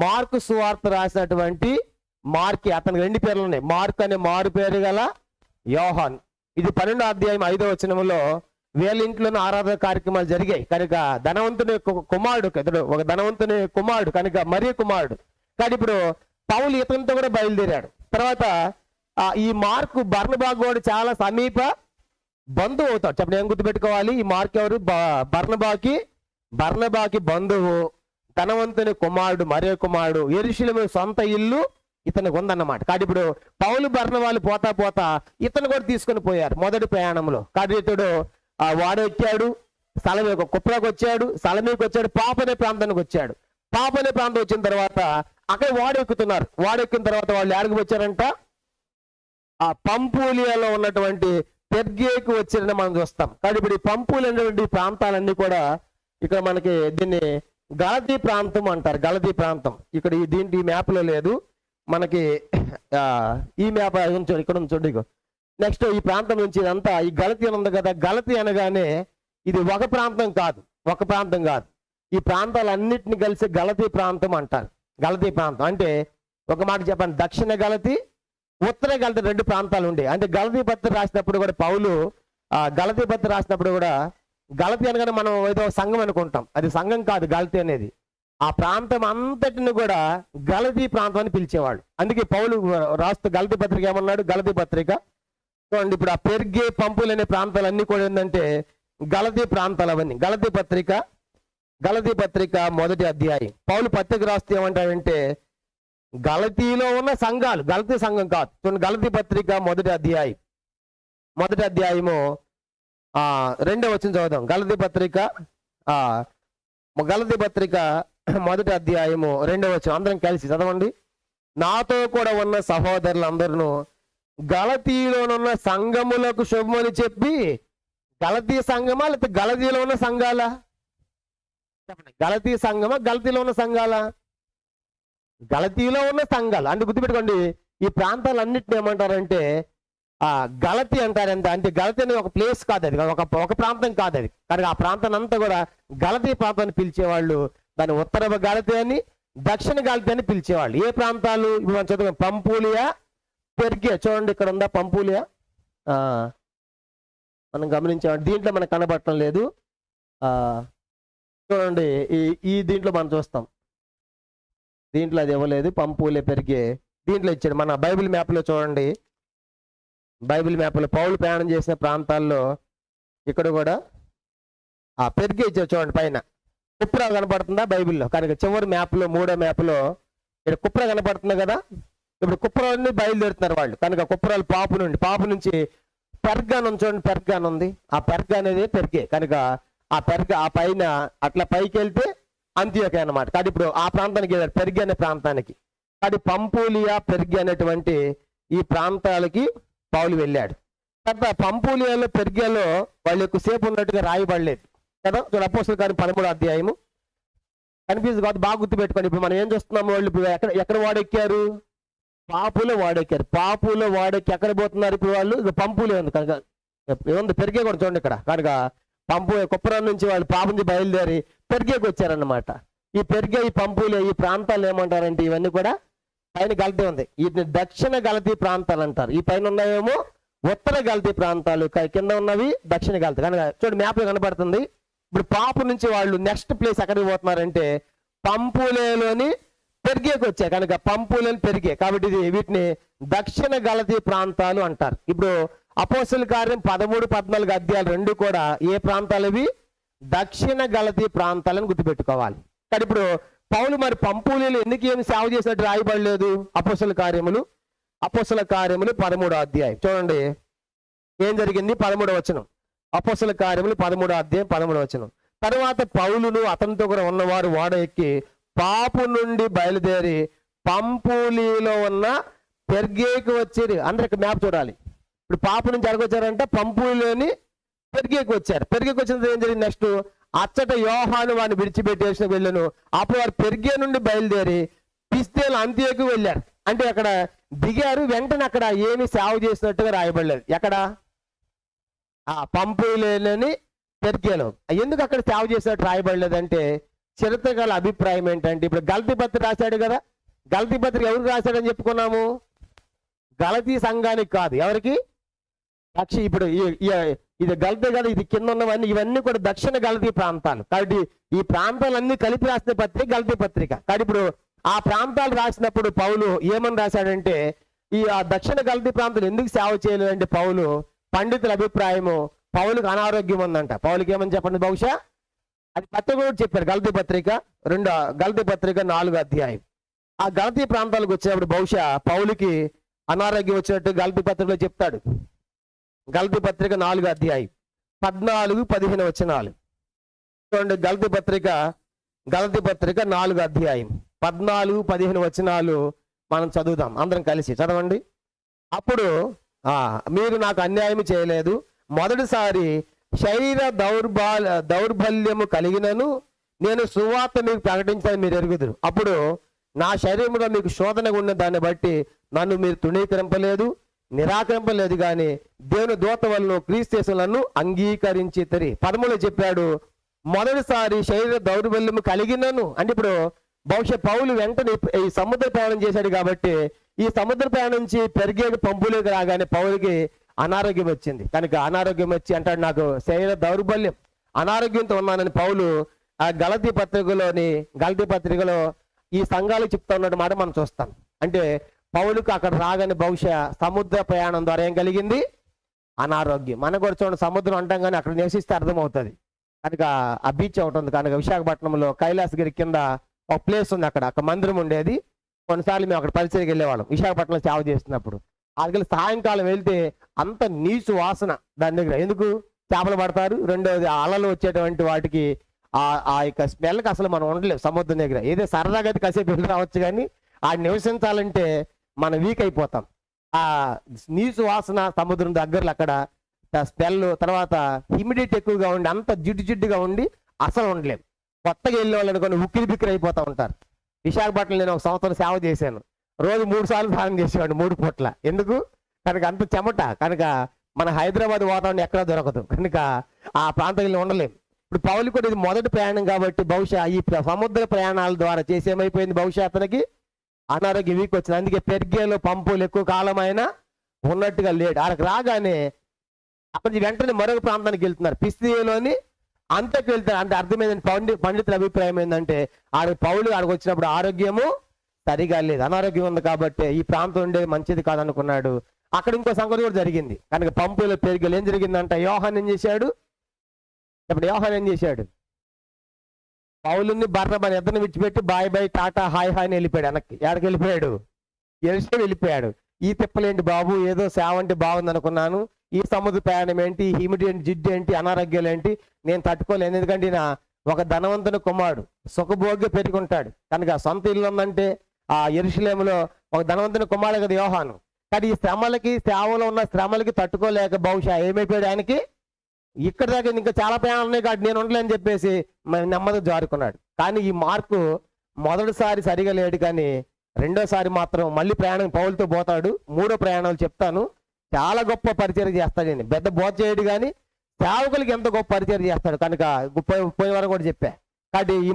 మార్కు సువార్త రాసినటువంటి మార్కి. అతనికి 2 పేర్లు ఉన్నాయి. మార్కు అనే మారు పేరు గల యోహాన్. ఇది 12వ అధ్యాయం 5వ వచనంలో వీళ్ళ ఇంట్లోనే ఆరాధన కార్యక్రమాలు జరిగాయి. కనుక ధనవంతుని కుమారుడు, ఇతడు ఒక ధనవంతుని కుమారుడు, కనుక మరియ కుమారుడు. కానీ ఇప్పుడు పౌలు ఇతనితో కూడా బయలుదేరాడు. తర్వాత ఈ మార్కు బర్నబా కూడా చాలా సమీప బంధువు అవుతాడు. చెప్పండి, ఏం గుర్తుపెట్టుకోవాలి? ఈ మార్కు ఎవరు? బర్నబాకి బంధువు, ధనవంతుని కుమారుడు, మరియ కుమారుడు. యెరూషలేము సొంత ఇల్లు ఇతనికి ఉందన్నమాట. కాబట్టి ఇప్పుడు పౌలు బర్నబాలు పోతా ఇతను కూడా తీసుకొని పోయారు మొదటి ప్రయాణంలో. కాబట్టి ఇతడు వాడ ఎక్కాడు, కుప్రాకు వచ్చాడు, సలమీకి వచ్చాడు, పాపనే ప్రాంతానికి వచ్చాడు. పాపనే ప్రాంతం వచ్చిన తర్వాత అక్కడ వాడెక్కుతున్నారు. వాడెక్కిన తర్వాత వాళ్ళు ఎక్కడికి వచ్చారంట? ఆ పంపూలియాలో ఉన్నటువంటి పెర్గేకు వచ్చారని మనం చూస్తాం. కాబట్టి ఇప్పుడు ఈ పంపూలి అనేటువంటి ప్రాంతాలన్నీ కూడా ఇక్కడ మనకి దీన్ని గలతీ ప్రాంతం అంటారు. గలతీ ప్రాంతం ఇక్కడ ఈ మ్యాప్లో లేదు మనకి. ఈ మ్యాప్ ఉంచండి, ఇక్కడ ఉంచండి. ఇగో నెక్స్ట్ ఈ ప్రాంతం నుంచి ఇదంతా ఈ గలతీ అని ఉంది కదా. గలతీ అనగానే ఇది ఒక ప్రాంతం కాదు, ఒక ప్రాంతం కాదు. ఈ ప్రాంతాలన్నిటిని కలిసి గలతీ ప్రాంతం అంటారు. గలతీ ప్రాంతం అంటే ఒక మాట చెప్పండి, దక్షిణ గలతీ, ఉత్తర గలతీ రెండు ప్రాంతాలు ఉండే. అంటే గలతీ పత్రిక రాసినప్పుడు కూడా పౌలు గలతీ పత్రిక రాసినప్పుడు కూడా గలతీ అనగానే మనం ఏదో సంఘం అనుకుంటాం, అది సంఘం కాదు గలతీ అనేది. ఆ ప్రాంతం అంతటిని కూడా గలతీ ప్రాంతం అని పిలిచేవాళ్ళు. అందుకే పౌలు రాస్తూ గలతీ పత్రిక ఏమన్నాడు, గలతీ పత్రిక చూడండి. ఇప్పుడు ఆ పెర్గే, పంపులు అనే ప్రాంతాలన్నీ కూడా ఏంటంటే గలతీ ప్రాంతాలు అవన్నీ. గలతీ పత్రిక 1వ అధ్యాయం పౌలు పత్రిక రాస్తూ ఏమంటాడంటే గలతీలో ఉన్న సంఘాలు, గలతీ సంఘం కాదు. చూడండి గలతీ పత్రిక 1వ అధ్యాయం 1వ అధ్యాయము 2వ వచనం చదువుదాం. గలతీ పత్రిక 1వ అధ్యాయము 2వ వచనం అందరం కలిసి చదవండి. నాతో కూడా ఉన్న సహోదరులందరూ గలతీలోనున్న సంఘములకు శుభమని చెప్పి. గలతీ సంఘమా లేకపోతే గలతీలో ఉన్న సంఘాలా? గలతీ సంఘమా గలతీలో ఉన్న సంఘాలా? గలతీలో ఉన్న సంఘాలు అంటే గుర్తుపెట్టుకోండి. ఈ ప్రాంతాలన్నిటిని ఏమంటారంటే గలతీ అంటారంట. అంటే గలతీ అనేది ఒక ప్లేస్ కాదు, అది ఒక ప్రాంతం కాదు అది. కానీ ఆ ప్రాంతాన్ని అంతా కూడా గలతీ ప్రాంతాన్ని పిలిచేవాళ్ళు. దాని ఉత్తర గలతీ అని, దక్షిణ గలతీ అని పిలిచేవాళ్ళు. ఏ ప్రాంతాలు ఇప్పుడు మనం చదువుతాం, పంపూలియా, పెర్గే. చూడండి ఇక్కడ ఉందా పంపూలియా, మనం గమనించాం. దీంట్లో మనకు కనబడటం లేదు. చూడండి ఈ దీంట్లో మనం చూస్తాం, దీంట్లో అది ఇవ్వలేదు. పంపూలే, పెరిగే దీంట్లో ఇచ్చాడు. మన బైబిల్ మ్యాప్లో చూడండి, బైబిల్ మ్యాప్లో పౌలు ప్రయాణం చేసిన ప్రాంతాల్లో ఇక్కడ కూడా పెరిగే ఇచ్చాడు. చూడండి పైన కుప్రా కనపడుతుందా బైబిల్లో? కనుక చివరి మ్యాప్లో 3వ మ్యాప్లో ఇక్కడ కుప్రా కనపడుతుంది కదా. ఇప్పుడు కుప్రా నుండి బయలుదేరుతున్నారు వాళ్ళు. కనుక కుప్రాలు పాపు నుంచి పెర్గాన్ చూడండి, పెర్గాన్ ఉంది. ఆ పెర్గా అనేది పెరిగే. కనుక ఆ పైన అట్లా పైకి వెళ్తే అంత్యోకే అన్నమాట. కానీ ఇప్పుడు ఆ ప్రాంతానికి వెళ్ళారు, పెరిగే అనే ప్రాంతానికి. కానీ పంపూలియా, పెరిగే అనేటువంటి ఈ ప్రాంతాలకి పౌలు వెళ్ళాడు. తర్వాత పంపూలియాలో, పెరిగేలో వాళ్ళు ఎక్కువసేపు ఉన్నట్టుగా రాయబడలేదు కదా. అపోస్తలుల కార్యం 13వ అధ్యాయము. కన్ఫ్యూజ్ కాదు, బాగా గుర్తుపెట్టుకోండి. ఇప్పుడు మనం ఏం చూస్తున్నాము, వాళ్ళు ఇప్పుడు ఎక్కడ వాడెక్కారు? పాపులో వాడెక్కారు. పాపులో వాడెక్కి ఎక్కడ పోతున్నారు ఇప్పుడు వాళ్ళు? పంపులే ఉంది కనుక ఏముంది, పెరిగే కూడా చూడండి ఇక్కడ. కనుక కుప్పరం నుంచి వాళ్ళు పాప నుంచి బయలుదేరి పెరిగేకి వచ్చారన్నమాట. ఈ పెరిగే, ఈ పంపులే, ఈ ప్రాంతాలు ఏమంటారంటే ఇవన్నీ కూడా పైన గలతీ ఉంది. వీటిని దక్షిణ గలతీ ప్రాంతాలు అంటారు. ఈ పైన ఉన్నాయేమో ఉత్తర గలతీ ప్రాంతాలు, కింద ఉన్నవి దక్షిణ గలతీ. కనుక చూడండి మ్యాప్లో కనబడుతుంది. ఇప్పుడు పాపు నుంచి వాళ్ళు నెక్స్ట్ ప్లేస్ ఎక్కడికి పోతున్నారంటే పంపులేలోని పెరిగేకి వచ్చాయి. కనుక పంపులేని పెరిగే, కాబట్టి వీటిని దక్షిణ గలతీ ప్రాంతాలు అంటారు. ఇప్పుడు అపోస్తలుల కార్యం 13, 14 అధ్యాయాలు రెండు కూడా ఏ ప్రాంతాలు? ఇవి దక్షిణ గలతీ ప్రాంతాలను గుర్తుపెట్టుకోవాలి. కానీ ఇప్పుడు పౌలు మరి పంపులీలు ఎందుకు ఏమి సేవ చేసినట్టు రాయబడలేదు? అపోస్తలుల కార్యములు 13వ అధ్యాయం చూడండి ఏం జరిగింది. 13వ వచనం, అపోస్తలుల కార్యములు 13వ అధ్యాయం 13వ వచనం. తర్వాత పౌలును అతనితో కూడా ఉన్నవారు ఓడ ఎక్కి పాపు నుండి బయలుదేరి పంపులీలో ఉన్న పెర్గేకి వచ్చేది. అందరికి మ్యాప్ చూడాలి. ఇప్పుడు పాపు నుంచి ఎడకొచ్చారంటే పంపులోని పెరిగేకి వచ్చారు. పెరిగేకి వచ్చిన ఏం జరిగింది? నెక్స్ట్ అచ్చట యోహాను వాడిని విడిచిపెట్టేసిన వెళ్ళను. అప్పుడు వారు పెరిగే నుండి బయలుదేరి పిస్తేలు అంత్యోకి వెళ్ళారు. అంటే అక్కడ దిగారు, వెంటనే అక్కడ ఏమి సేవ చేసినట్టుగా రాయబడలేదు. ఎక్కడ? పంపులోని పెరిగేలో. ఎందుకు అక్కడ సేవ చేసినట్టు రాయబడలేదు అంటే చరిత్రకాల అభిప్రాయం ఏంటంటే, ఇప్పుడు గలతీ పత్రిక రాశాడు కదా. గలతీ పత్రిక ఎవరికి రాశాడని చెప్పుకున్నాము? గలతీ సంఘానికి కాదు. ఎవరికి? ఇప్పుడు ఇది గలతీ కదా, ఇది కింద ఉన్నవన్నీ ఇవన్నీ కూడా దక్షిణ గలతీ ప్రాంతాలు. కాబట్టి ఈ ప్రాంతాలన్నీ కలిపి రాసిన పత్రిక గలతీ పత్రిక. కాబట్టి ఇప్పుడు ఆ ప్రాంతాలు రాసినప్పుడు పౌలు ఏమని రాశాడంటే, దక్షిణ గలతీ ప్రాంతాలు ఎందుకు సేవ చేయలేదంటే పౌలు పండితుల అభిప్రాయము పౌలుకి అనారోగ్యం ఉందంట. పౌలుకి ఏమని చెప్పండి? బహుశా అది పత్రిక కూడా చెప్పారు. గలతీ పత్రిక 4వ అధ్యాయం. ఆ గలతీ ప్రాంతాలకు వచ్చినప్పుడు బహుశా పౌలుకి అనారోగ్యం వచ్చినట్టు గలతీ పత్రికలో చెప్తాడు. గలతీ పత్రిక 4వ అధ్యాయం 14, 15 వచనాలు చూడండి. గలతీ పత్రిక 4వ అధ్యాయం 14, 15 వచనాలు మనం చదువుదాం. అందరం కలిసి చదవండి. అప్పుడు మీరు నాకు అన్యాయం చేయలేదు. మొదటిసారి శరీర దౌర్బల్యము కలిగినను నేను సువార్త మీకు ప్రకటించాలని మీరు ఎరుగుదురు. అప్పుడు నా శరీరంలో మీకు శోధనగా ఉన్న దాన్ని బట్టి నన్ను మీరు తృణీకరింపలేదు, నిరాకరింపలేదు, కానీ దేవుని దూత వలన క్రీస్తు యేసులను అంగీకరించి తరి. 13 చెప్పాడు, మొదటిసారి శరీర దౌర్బల్యము కలిగినను. అంటే ఇప్పుడు బహుశా పౌలు వెంటనే ఈ సముద్ర ప్రయాణం చేశాడు కాబట్టి ఈ సముద్ర ప్రయాణం నుంచి పెరిగే పంపులోకి రాగానే పౌలుకి అనారోగ్యం వచ్చింది. కనుక అనారోగ్యం వచ్చి అంటాడు, నాకు శరీర దౌర్బల్యం, అనారోగ్యంతో ఉన్నానని పౌలు ఆ గలతీ పత్రికలో ఈ సంఘాలకు చెప్తా ఉన్న మాట మనం చూస్తాం. అంటే పౌలుకు అక్కడ రాగానే బహుశా సముద్ర ప్రయాణం ద్వారా ఏం కలిగింది? అనారోగ్యం. మనకు కూడా చూడండి, సముద్రం అంటాం కానీ అక్కడ నివసిస్తే అర్థమవుతుంది. కనుక ఆ బీచ్ ఒకటి ఉంది. కనుక విశాఖపట్నంలో కైలాసగిరి కింద ఒక ప్లేస్ ఉంది, అక్కడ మందిరం ఉండేది. కొన్నిసార్లు మేము అక్కడ పరిచయకి వెళ్ళేవాళ్ళం విశాఖపట్నంలో సేవ చేస్తున్నప్పుడు. అదిగల సాయంకాలం వెళ్తే అంత నీచు వాసన దాని దగ్గర. ఎందుకు? చేపలు పడతారు. రెండోది అలలు వచ్చేటువంటి వాటికి ఆ యొక్క స్మెల్కి అసలు మనం ఉండలేము సముద్రం దగ్గర. ఏదో సరదాగా అయితే కాసేపు వెళ్ళి రావచ్చు, కానీ ఆ నివసించాలంటే మనం వీక్ అయిపోతాం. ఆ నీచు వాసన సముద్రం దగ్గరలో అక్కడ స్మెల్, తర్వాత హ్యూమిడిటీ ఎక్కువగా ఉండి అంత జిడ్డుగా ఉండి అసలు ఉండలేము. కొత్తగా వెళ్ళే వాళ్ళు అనుకోని ఉక్కిరి బిక్కిరి అయిపోతూ ఉంటారు. విశాఖపట్నంలో నేను ఒక సంవత్సరం సేవ చేశాను. రోజు 3 సార్లు స్నానం చేసేవాడు, 3 పూట్ల. ఎందుకు? కనుక అంత చెమట. కనుక మన హైదరాబాద్ వాతావరణం ఎక్కడా దొరకదు. కనుక ఆ ప్రాంతంలో ఉండలేము. ఇప్పుడు పౌలు కూడా ఇది మొదటి ప్రయాణం కాబట్టి బహుశా ఈ సముద్ర ప్రయాణాల ద్వారా చేసేమైపోయింది, బహుశా అతనికి అనారోగ్యం వీక్ వచ్చింది. అందుకే పెర్గేలో పంపులు ఎక్కువ కాలం అయినా ఉన్నట్టుగా లేడు. అక్కడికి రాగానే అక్కడి నుంచి వెంటనే మరొక ప్రాంతానికి వెళ్తున్నారు, పిసిదియలోని అంతకు వెళ్తారు. అంటే అర్థమైందంటే పండితుల అభిప్రాయం ఏంటంటే ఆడికి వచ్చినప్పుడు ఆరోగ్యము సరిగా లేదు, అనారోగ్యం ఉంది కాబట్టి ఈ ప్రాంతం ఉండేది మంచిది కాదనుకున్నాడు. అక్కడ ఇంకో సంగతి కూడా జరిగింది. కనుక పంపులో పెరిగేలు ఏం జరిగిందంట? యోహాన్ ఏం చేశాడు? ఇప్పుడు యోహాన్ ఏం చేశాడు? పౌలుని బర్నబాని ఇద్దరిని విడిచిపెట్టి బాయ్ టాటా హాయ్ అని వెళ్ళిపోయాడు. వెనక్కి ఎక్కడికి వెళ్ళిపోయాడు? ఎరుసలేము వెళ్ళిపోయాడు. ఈ తిప్పలేంటి బాబు, ఏదో సేవ అంటే బాగుంది అనుకున్నాను, ఈ సముద్ర ప్రయాణం ఏంటి, హ్యూమిడిటీ జిడ్డు ఏంటి, అనారోగ్యాలు ఏంటి, నేను తట్టుకోలేను. ఎందుకంటే నా ఒక ధనవంతుని కుమారుడు సుఖభోగ్య పెరుగుంటాడు. కనుక సొంత ఇల్లు ఉందంటే ఆ యెరూషలేములో ఒక ధనవంతుని కుమారుడు కదా యోహాను. కానీ ఈ శ్రమలకి, సేవలో ఉన్న శ్రమలకి తట్టుకోలేక బహుశా ఏమైపోయాడు ఆయనకి, ఇక్కడ దాకా ఇంకా చాలా ప్రయాణాలు ఉన్నాయి కాబట్టి నేను ఉండలేని చెప్పేసి నెమ్మదిగా జారుకున్నాడు. కానీ ఈ మార్కు మొదటిసారి సరిగా లేడు, కానీ రెండోసారి మాత్రం మళ్ళీ ప్రయాణం పౌలుతో పోతాడు. 3వ ప్రయాణాలు చెప్తాను. చాలా గొప్ప పరిచయం చేస్తాడు. పెద్ద బోధ చేయడు, కానీ సేవకులకి ఎంత గొప్ప పరిచయం చేస్తాడు. కనుక పోయిన వరకు కూడా చెప్పా. కాబట్టి ఈ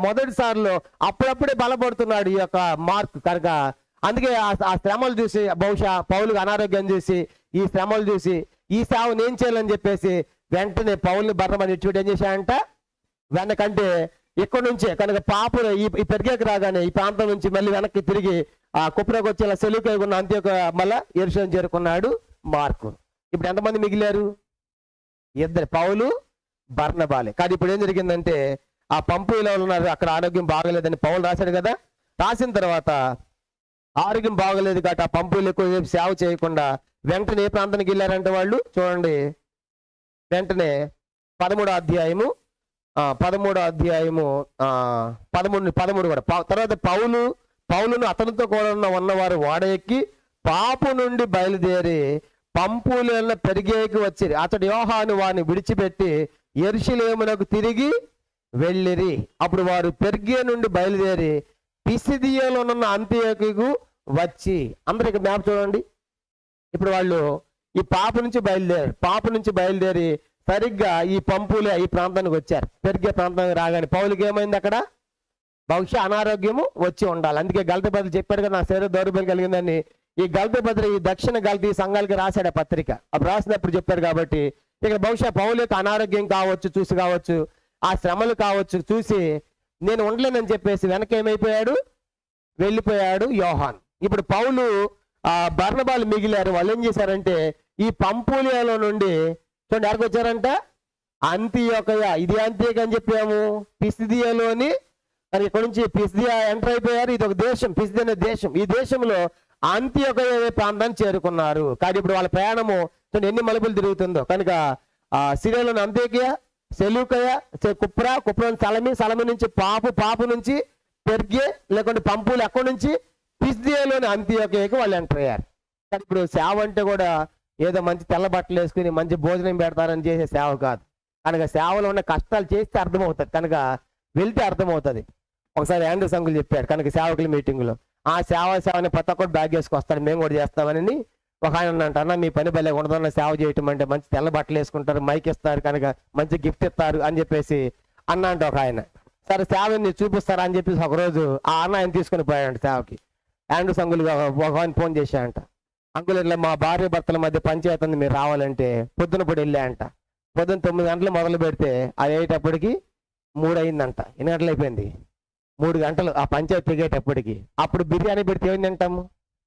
మొదటిసారిలో అప్పుడప్పుడే బలపడుతున్నాడు ఈ యొక్క మార్క్. కనుక అందుకే ఆ శ్రమలు చూసి, బహుశా పౌలుకి అనారోగ్యం చూసి, ఈ శ్రమలు చూసి ఈ సేవ నేను చేయాలని చెప్పేసి వెంటనే పౌల్ని బర్నబాని ఇచ్చిపెట్టి ఏం చేశాడంట, వెనకంటే ఇక్కడ నుంచే. కనుక పాపులు ఈ పెరిగేకి రాగానే ఈ ప్రాంతం నుంచి మళ్ళీ వెనక్కి తిరిగి ఆ కుప్రకు వచ్చి ఇలా సెలువుకై ఉన్న అంత్యోక మళ్ళా యెరూషలేము చేరుకున్నాడు మార్కు. ఇప్పుడు ఎంతమంది మిగిలారు? 2, పౌలు, బర్నబాలే. కానీ ఇప్పుడు ఏం జరిగిందంటే ఆ పంపులో ఉన్నారు, అక్కడ ఆరోగ్యం బాగలేదని పౌలు రాశాడు కదా. రాసిన తర్వాత ఆరోగ్యం బాగలేదు కాబట్టి ఆ పంపులు ఎక్కువ సేవ చేయకుండా వెంటనే ఏ ప్రాంతానికి వెళ్ళారంటే వాళ్ళు చూడండి, వెంటనే 13వ అధ్యాయము 13 కూడా. తర్వాత పౌలును అతనితో కూడా ఉన్నవారు ఓడ ఎక్కి పాపు నుండి బయలుదేరి పంపుల పెరిగేకి వచ్చి అతడు యోహాను వారిని విడిచిపెట్టి యెరూషలేమునకు తిరిగి వెళ్ళిరి. అప్పుడు వారు పెర్గే నుండి బయలుదేరి పిసిదియలో ఉన్న అంతియోకుకు వచ్చి, అందరికి మ్యాప్ చూడండి. ఇప్పుడు వాళ్ళు ఈ పాపు నుంచి బయలుదేరి సరిగ్గా ఈ పంపులే ఈ ప్రాంతానికి వచ్చారు. పెరిగే ప్రాంతానికి రాగానే పౌలుకి ఏమైంది? అక్కడ బహుశా అనారోగ్యము వచ్చి ఉండాలి. అందుకే గలతీ పత్రిక చెప్పాడు కదా, నా శరీర దౌర్బల్యం కలిగిందని. ఈ గలతీ పత్రిక ఈ దక్షిణ గలతీ సంఘాలకి రాశాడు ఆ పత్రిక. అప్పుడు రాసినప్పుడు చెప్పారు కాబట్టి ఇక్కడ బహుశా పౌలు యొక్క అనారోగ్యం కావచ్చు, ఆ శ్రమలు కావచ్చు చూసి నేను ఉండలేనని చెప్పేసి వెనక ఏమైపోయాడు? వెళ్ళిపోయాడు యోహాన్. ఇప్పుడు పౌలు బర్నబాలు మిగిలారు. వాళ్ళు ఏం చేశారంటే ఈ పంపులియాలో నుండి చూడండి ఎక్కడికి వచ్చారంట, అంతియోకయ. ఇది అంత్యోక అని చెప్పాము, పిసిదియాలోని. ఇక్కడ నుంచి పిసిదియా ఎంటర్ అయిపోయారు. ఇది ఒక దేశం, పిసిదియా అనే దేశం. ఈ దేశంలో అంత్యోకయ ప్రాంతాన్ని చేరుకున్నారు. కానీ ఇప్పుడు వాళ్ళ ప్రయాణము చూడండి ఎన్ని మలుపులు తిరుగుతుందో. కనుక సిరియాలోని అంత్యోకయ, సెలూకయ, కుప్రా సలమి నుంచి పాపు నుంచి పెర్గే లేకుంటే పంపులు, ఎక్కడి నుంచి పిసిదియాలోని అంత్యోకయకు వాళ్ళు ఎంటర్ అయ్యారు. కానీ ఇప్పుడు సేవ అంటే కూడా ఏదో మంచి తెల్ల బట్టలు వేసుకుని మంచి భోజనం పెడతారని చేసే సేవ కాదు. కనుక సేవలో ఉన్న కష్టాలు చేస్తే అర్థమవుతుంది. కనుక వెళ్తే అర్థమవుతుంది. ఒకసారి ఆండ్రూస్ అంకుల్ చెప్పాడు కనుక సేవకుల మీటింగ్లో, ఆ సేవని ప్రతి ఒక్కరు బ్యాగ్ వేసుకొస్తాడు, మేము కూడా చేస్తామని. ఒక ఆయన ఉన్నట్టు, అన్న మీ పని భలే ఉండదన్న, సేవ చేయటం అంటే మంచి తెల్ల బట్టలు వేసుకుంటారు, మైక్ ఇస్తారు, కనుక మంచి గిఫ్ట్ ఇస్తారు అని చెప్పేసి అన్న అంటే ఒక ఆయన. సరే సేవని చూపిస్తారా అని చెప్పేసి ఒకరోజు ఆ అన్న ఆయన తీసుకుని పోయాడు సేవకి. ఆండ్రూస్ అంకుల్ ఒక ఆయన ఫోన్ చేశాడంట, అంకుల్ ఇట్లా మా భార్య భర్తల మధ్య పంచాయతీ ఉంది, మీరు రావాలంటే పొద్దున పూట వెళ్ళాయంట. పొద్దున్న 9 గంటలు మొదలు పెడితే అది అయ్యేటప్పటికి 3 అయిందంట. ఎన్ని గంటలు అయిపోయింది? 3 గంటలు ఆ పంచాయతీ తెగేటప్పటికి. అప్పుడు బిర్యానీ పెడితే ఏం తింటాము?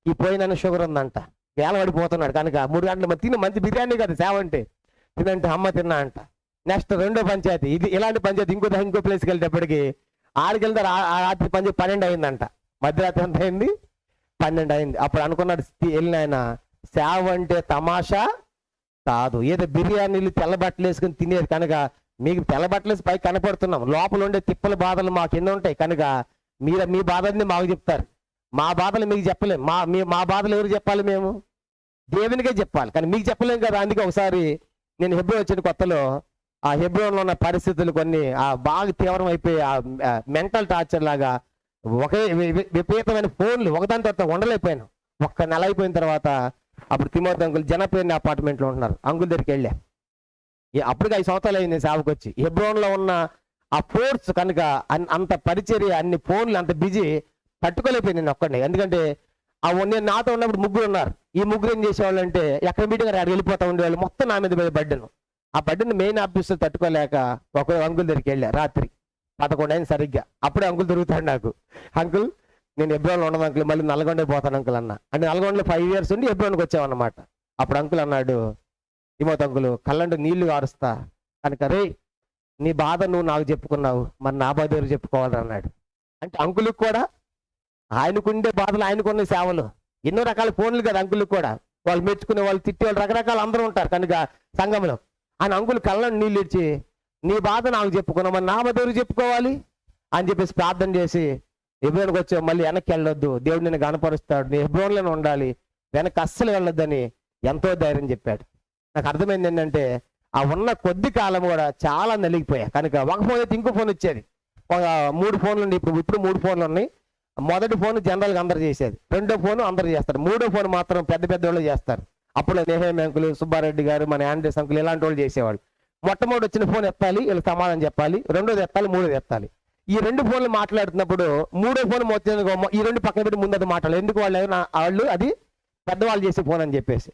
ఈ పోయిన షుగర్ ఉందంట, వేలబడిపోతున్నాడు. కనుక 3 గంటలు మరి తిని మంచి బిర్యానీ కదా సేవ అంటే, తినంటే అమ్మ తిన్నా అంట. నెక్స్ట్ రెండో పంచాయతీ, ఇది ఇలాంటి పంచాయతీ ఇంకో ప్లేస్కి వెళ్ళేటప్పటికి ఆడికి వెళ్తారు. రాత్రి 12 అయిందంట. మధ్యరాత్రి ఎంత అయింది? 12 అయింది. అప్పుడు అనుకున్నాడు వెళ్ళిన ఆయన, సేవ అంటే తమాషా కాదు, ఏదో బిర్యానీలు తెల్ల బట్టలు వేసుకుని తినేది. కనుక మీకు తెల్ల బట్టలు వేసి పైకి కనపడుతున్నాం, లోపల ఉండే తిప్పల బాధలు మాకు ఎన్నో ఉంటాయి. కనుక మీరు మీ బాధల్ని మాకు చెప్తారు, మా బాధలు మీకు చెప్పలేము. మా బాధలు ఎవరు చెప్పాలి? మేము దేవునికే చెప్పాలి, కానీ మీకు చెప్పలేము కదా. అందుకే ఒకసారి నేను హెబ్రోన్ వచ్చిన కొత్తలో ఆ హెబ్రోన్లో ఉన్న పరిస్థితులు కొన్ని బాగా తీవ్రం అయిపోయి ఆ మెంటల్ టార్చర్ లాగా ఒకే విపరీతమైన ఫోన్లు ఒకదాని తర్వాత ఉండలేకపోయాను. 1 నెల అయిపోయిన తర్వాత అప్పుడు తిమోతి అంకుల్ జనప్రియని అపార్ట్మెంట్లో ఉంటున్నారు, అంకుల్ దగ్గరికి వెళ్ళా. అప్పటికి 5 సంవత్సరాలు అయింది సేవకు వచ్చి. హెబ్రోన్లో ఉన్న ఆ ఫోర్స్ కనుక అంత పరిచర్య, అన్ని ఫోన్లు అంత బిజీ తట్టుకోలేకపోయింది నేను ఒక్కడిని. ఎందుకంటే నేను నాతో ఉన్నప్పుడు 3 ఉన్నారు. ఈ 3 ఏం చేసేవాళ్ళు అంటే ఎక్కడ మీటింగ్ అక్కడ వెళ్ళిపోతూ ఉండేవాళ్ళు, మొత్తం నా మీద బడ్డను. ఆ బడ్డను మెయిన్ ఆఫీస్ తట్టుకోలేక ఒక అంకుల్ దగ్గరికి వెళ్ళా. రాత్రి 11 అయింది సరిగ్గా. అప్పుడే అంకుల్ దొరుకుతాడు నాకు, అంకుల్ నేను హెబ్రోన్లో ఉండను అంకుల్, మళ్ళీ నల్గొండ పోతాను అంకుల్ అన్న. అంటే నల్గొండలో 5 years ఉండి హెబ్రోన్కి వచ్చామన్నమాట. అప్పుడు అంకుల్ అన్నాడు, తిమోతి అంకుల్ కళ్ళంటూ నీళ్లు కారుస్తా, కనుక రే నీ బాధ నువ్వు నాకు చెప్పుకున్నావు, మరి నా బాధ ఎవరు చెప్పుకోవాలని అన్నాడు. అంటే అంకుల్కి కూడా ఆయనకుండే బాధలు, ఆయనకున్న సేవలు, ఎన్నో రకాల ఫోన్లు కదా అంకుల్కి కూడా. వాళ్ళు మెచ్చుకునే వాళ్ళు, తిట్టే వాళ్ళు, రకరకాల అందరూ ఉంటారు కనుక సంఘంలో. ఆయన అంకుల్ కళ్ళని నీళ్ళు ఇచ్చి, నీ బాధ నాకు చెప్పుకున్నావు, మరి నా బాధ ఎవరు చెప్పుకోవాలి అని చెప్పేసి ప్రార్థన చేసి, హెబ్రోన్కి వచ్చావు, మళ్ళీ వెనక్కి వెళ్ళొద్దు, దేవుడు నిన్ను గణపరుస్తాడు, నీ హెబ్రోన్లోనే ఉండాలి, వెనక్కి అస్సలు వెళ్ళొద్దని ఎంతో ధైర్యం చెప్పాడు. నాకు అర్థమైంది ఏంటంటే ఆ ఉన్న కొద్ది కాలం కూడా చాలా నలిగిపోయా. కనుక ఒక ఫోన్ అయితే ఇంకో ఫోన్ వచ్చేది. ఒక 3 ఫోన్లు ఉన్నాయి, ఇప్పుడు 3 ఫోన్లు ఉన్నాయి. మొదటి ఫోన్ జనరల్గా అందరు చేసేది, రెండో ఫోన్ అందరు చేస్తారు, మూడో ఫోన్ మాత్రం పెద్ద వాళ్ళు చేస్తారు. అప్పుడు నేహేమ్ అంకులు, సుబ్బారెడ్డి గారు, మన ఆండ్రూస్ అంకులు ఇలాంటి వాళ్ళు చేసేవాళ్ళు. మొట్టమొదటి వచ్చిన ఫోన్ ఎత్తాలి, వీళ్ళు సమాధానం చెప్పాలి, రెండోది ఎత్తాలి, మూడోది ఎత్తాలి. ఈ 2 ఫోన్లు మాట్లాడుతున్నప్పుడు మూడో ఫోన్ మొత్తం ఈ 2 పక్కన పెట్టి ముందు అది మాట్లాడాలి. ఎందుకు వాళ్ళు అది పెద్దవాళ్ళు చేసే ఫోన్ అని చెప్పేసి